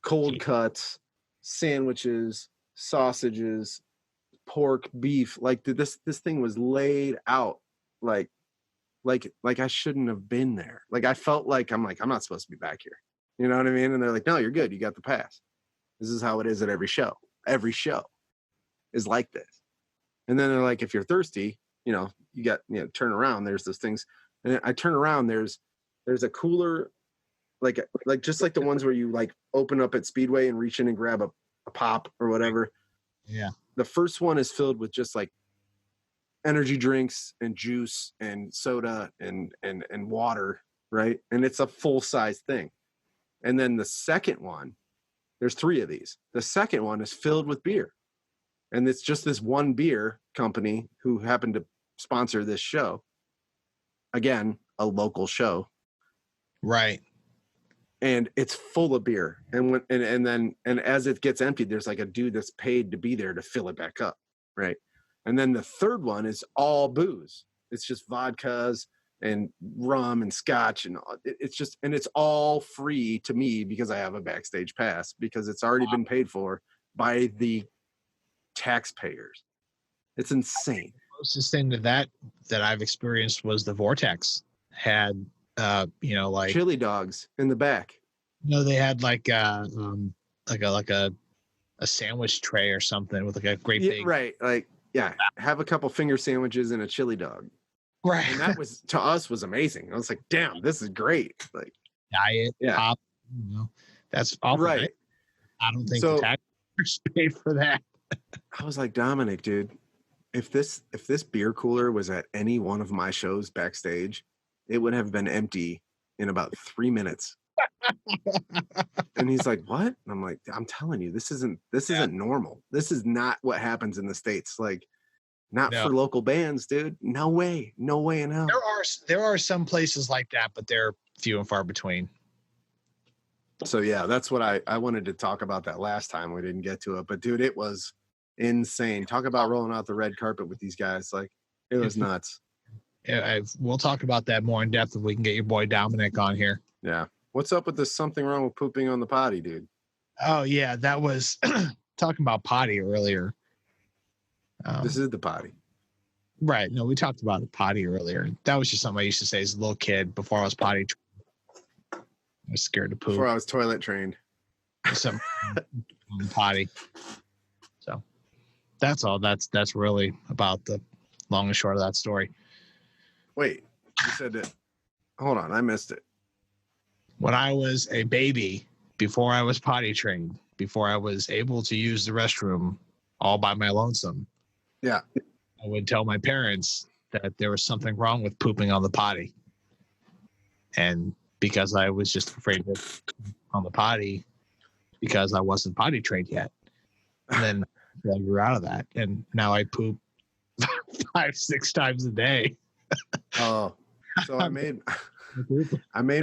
[SPEAKER 2] cold cuts, sandwiches, sausages, pork, beef. Like this thing was laid out like I shouldn't have been there. Like I felt like I'm not supposed to be back here. You know what I mean? And they're like, no, you're good. You got the pass. This is how it is at every show. Every show is like this. And then they're like, if you're thirsty, you got, turn around. There's those things. And I turn around. There's a cooler, like just like the ones where you like open up at Speedway and reach in and grab a pop or whatever.
[SPEAKER 1] Yeah.
[SPEAKER 2] The first one is filled with just like energy drinks and juice and soda and water, right? And it's a full size thing. And then the second one, there's 3 of these. The second one is filled with beer. And it's just this one beer company who happened to sponsor this show. Again, a local show.
[SPEAKER 1] Right.
[SPEAKER 2] And it's full of beer. And then as it gets emptied, there's like a dude that's paid to be there to fill it back up, right? And then the third one is all booze. It's just vodkas and rum and scotch, and it's all free to me because I have a backstage pass, because it's already been paid for by the taxpayers. It's insane.
[SPEAKER 1] Closest thing to that I've experienced was the Vortex had like
[SPEAKER 2] Chili dogs in the back.
[SPEAKER 1] they had like a sandwich tray or something with like a great
[SPEAKER 2] Yeah,
[SPEAKER 1] big
[SPEAKER 2] right. Like, yeah, have a couple finger sandwiches and a chili dog.
[SPEAKER 1] right
[SPEAKER 2] And that was, to us, was amazing. I was like, damn, this is great. Like,
[SPEAKER 1] diet
[SPEAKER 2] Yeah.
[SPEAKER 1] pop. That's awful.
[SPEAKER 2] right.
[SPEAKER 1] I don't think
[SPEAKER 2] So-
[SPEAKER 1] the taxpayers pay for that.
[SPEAKER 2] I was like, Dominic, dude, if this beer cooler was at any one of my shows backstage, it would have been empty in about 3 minutes. And he's like, what? And I'm like, I'm telling you, this isn't normal. This is not what happens in the States. Like, not
[SPEAKER 1] No.
[SPEAKER 2] for local bands, dude. No way in hell.
[SPEAKER 1] There are some places like that, but they're few and far between.
[SPEAKER 2] So yeah, that's what I wanted to talk about that last time. We didn't get to it, but dude, it was Insane. Talk about rolling out the red carpet with these guys. Like, it was nuts.
[SPEAKER 1] We'll talk about that more in depth if we can get your boy Dominic on here.
[SPEAKER 2] Yeah. What's up with this something wrong with pooping on the potty, dude?
[SPEAKER 1] Oh yeah, that was talking about potty earlier.
[SPEAKER 2] This is the potty.
[SPEAKER 1] Right. No, we talked about the potty earlier. That was just something I used to say as a little kid before I was potty trained. I was scared to poop.
[SPEAKER 2] Before I was toilet trained.
[SPEAKER 1] Some on the potty. So that's all. That's really about the long and short of that story.
[SPEAKER 2] Wait, you said that. Hold on, I missed it.
[SPEAKER 1] When I was a baby, before I was potty trained, before I was able to use the restroom all by my lonesome,
[SPEAKER 2] Yeah.
[SPEAKER 1] I would tell my parents that there was something wrong with pooping on the potty. And because I was just afraid to poop on the potty because I wasn't potty trained yet. And then I grew out of that. And now I poop 5-6 times a day.
[SPEAKER 2] Oh, so I made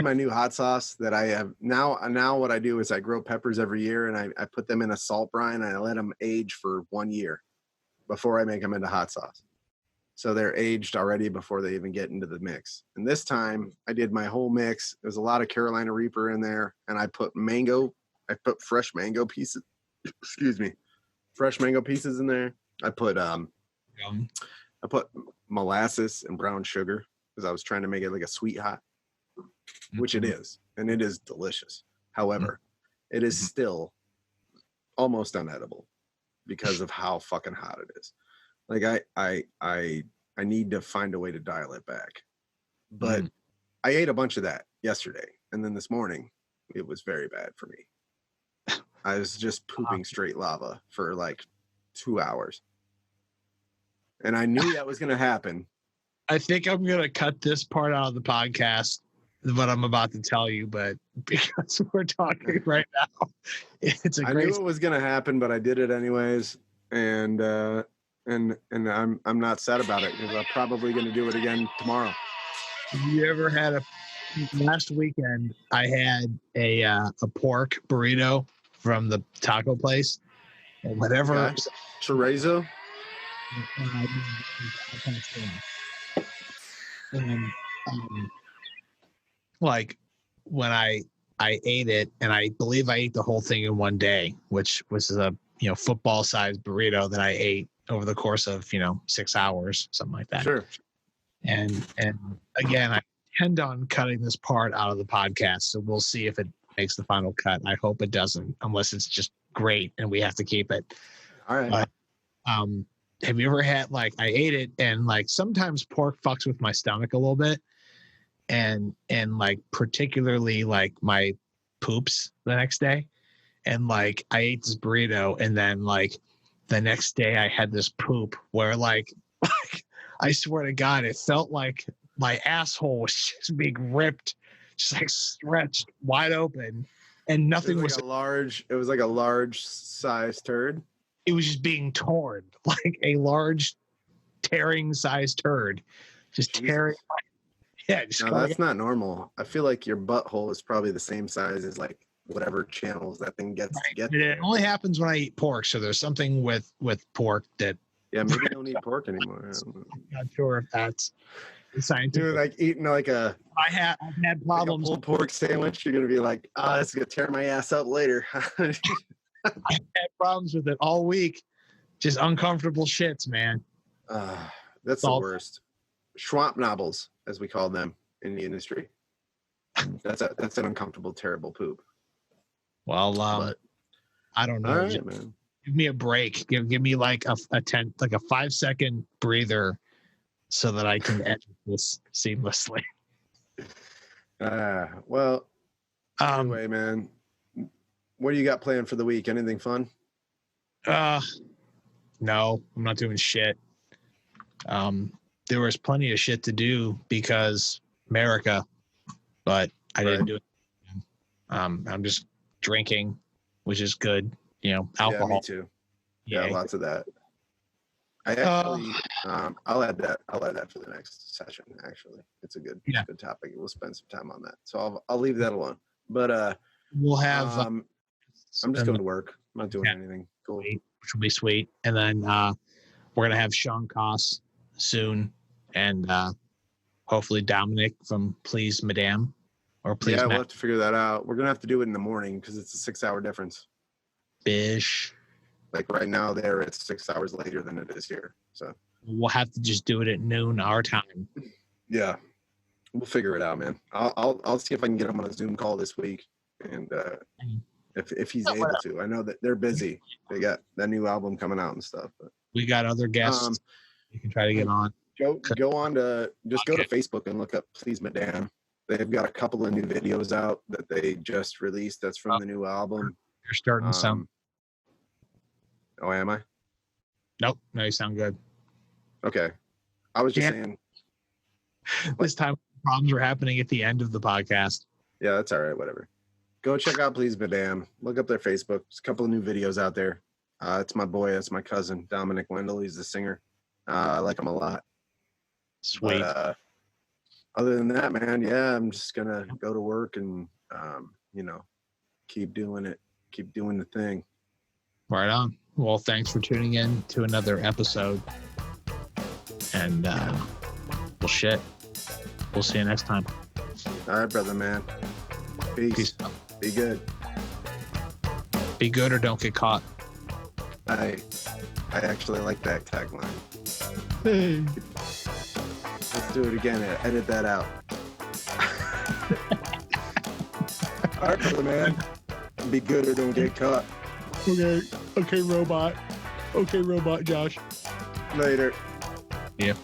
[SPEAKER 2] my new hot sauce that I have now. Now what I do is I grow peppers every year and I put them in a salt brine and I let them age for 1 year before I make them into hot sauce. So they're aged already before they even get into the mix. And this time I did my whole mix. There's a lot of Carolina Reaper in there and I put fresh mango pieces. Excuse me. Fresh mango pieces in there. I put molasses and brown sugar because I was trying to make it like a sweet hot, which it is, and it is delicious. However, it is still almost unedible because of how fucking hot it is. Like I need to find a way to dial it back. But I ate a bunch of that yesterday, and then this morning it was very bad for me. I was just pooping straight lava for like 2 hours. And I knew that was going to happen.
[SPEAKER 1] I think I'm going to cut this part out of the podcast, what I'm about to tell you, but because we're talking right now, it's a
[SPEAKER 2] I
[SPEAKER 1] great.
[SPEAKER 2] knew it was going to happen, but I did it anyways. And I'm not sad about it because I'm probably going to do it again tomorrow.
[SPEAKER 1] You ever had last weekend, I had a pork burrito from the taco place and whatever.
[SPEAKER 2] Okay. Chorizo?
[SPEAKER 1] And like when I ate it, and I believe I ate the whole thing in one day, which was a football sized burrito that I ate over the course of 6 hours, something like that.
[SPEAKER 2] Sure.
[SPEAKER 1] And again, I intend on cutting this part out of the podcast, so we'll see if it makes the final cut. I hope it doesn't, unless it's just great and we have to keep it.
[SPEAKER 2] All right.
[SPEAKER 1] Have you ever had, like, I ate it and like sometimes pork fucks with my stomach a little bit, and like particularly like my poops the next day, and like I ate this burrito and then like the next day I had this poop where like I swear to God, it felt like my asshole was just being ripped, just like stretched wide open, and nothing was.
[SPEAKER 2] It was like a large size turd.
[SPEAKER 1] It was just being torn, like a large tearing sized turd, just
[SPEAKER 2] Jesus.
[SPEAKER 1] tearing. Yeah, just
[SPEAKER 2] No, that's not normal. I feel like your butthole is probably the same size as like whatever channels that thing gets to get.
[SPEAKER 1] It only happens when I eat pork, so there's something with pork that.
[SPEAKER 2] Yeah, maybe you don't eat pork anymore.
[SPEAKER 1] I'm not sure if that's scientific.
[SPEAKER 2] You're like eating like
[SPEAKER 1] I've had problems.
[SPEAKER 2] Like a pulled pork sandwich. You're gonna be like, oh, it's gonna tear my ass up later.
[SPEAKER 1] I've had problems with it all week. Just uncomfortable shits, man.
[SPEAKER 2] That's the worst. Schwampnobbles, as we call them in the industry. That's an uncomfortable, terrible poop.
[SPEAKER 1] Well,
[SPEAKER 2] But,
[SPEAKER 1] I don't know.
[SPEAKER 2] all right, man.
[SPEAKER 1] Give me a break. Give me like a 5-second breather so that I can edit this seamlessly.
[SPEAKER 2] Well, anyway, man. What do you got planned for the week? Anything fun?
[SPEAKER 1] No, I'm not doing shit. There was plenty of shit to do because America, but I didn't do it. I'm just drinking, which is good. Alcohol.
[SPEAKER 2] Yeah, me too. Yeah, lots of that. I actually, I'll add that for the next session. Actually, it's a good topic. We'll spend some time on that. So I'll leave that alone. But
[SPEAKER 1] we'll have.
[SPEAKER 2] I'm just going to work. I'm not doing anything. Cool.
[SPEAKER 1] which will be sweet. And then we're gonna have Sean Koss soon, and hopefully Dominic from Please Madame or Please
[SPEAKER 2] Yeah, we'll
[SPEAKER 1] Matt
[SPEAKER 2] have to figure that out. We're gonna have to do it in the morning because it's a 6-hour difference.
[SPEAKER 1] Bish.
[SPEAKER 2] Like right now, there it's 6 hours later than it is here. So
[SPEAKER 1] We'll have to just do it at noon our time.
[SPEAKER 2] yeah, we'll figure it out, man. I'll see if I can get him on a Zoom call this week, and if he's able to. I know that they're busy. They got that new album coming out and stuff. But
[SPEAKER 1] We got other guests you can try to get on.
[SPEAKER 2] go on to just go to Facebook and look up Please Madame. They've got a couple of new videos out that they just released. That's from the new album.
[SPEAKER 1] You're starting to sound.
[SPEAKER 2] Oh, am I?
[SPEAKER 1] Nope. No, you sound good.
[SPEAKER 2] Okay. I was just
[SPEAKER 1] Yeah.
[SPEAKER 2] saying.
[SPEAKER 1] This time problems were happening at the end of the podcast.
[SPEAKER 2] Yeah, that's all right. Whatever. Go check out Please Madame. Look up their Facebook. There's a couple of new videos out there. It's my boy. It's my cousin, Dominic Wendell. He's the singer. I like him a lot.
[SPEAKER 1] Sweet.
[SPEAKER 2] But, other than that, man, yeah, I'm just gonna go to work and keep doing it, keep doing the thing.
[SPEAKER 1] Right on. Well, thanks for tuning in to another episode. And well, shit. We'll see you next time.
[SPEAKER 2] All right, brother, man. Peace.
[SPEAKER 1] Peace out.
[SPEAKER 2] Be good.
[SPEAKER 1] Be good or don't get caught.
[SPEAKER 2] I actually like that tagline.
[SPEAKER 1] Hey.
[SPEAKER 2] Let's do it again. Edit that out. All right, brother, man. Be good or don't get caught.
[SPEAKER 1] Okay, robot. Okay, robot, Josh.
[SPEAKER 2] Later.
[SPEAKER 1] Yep.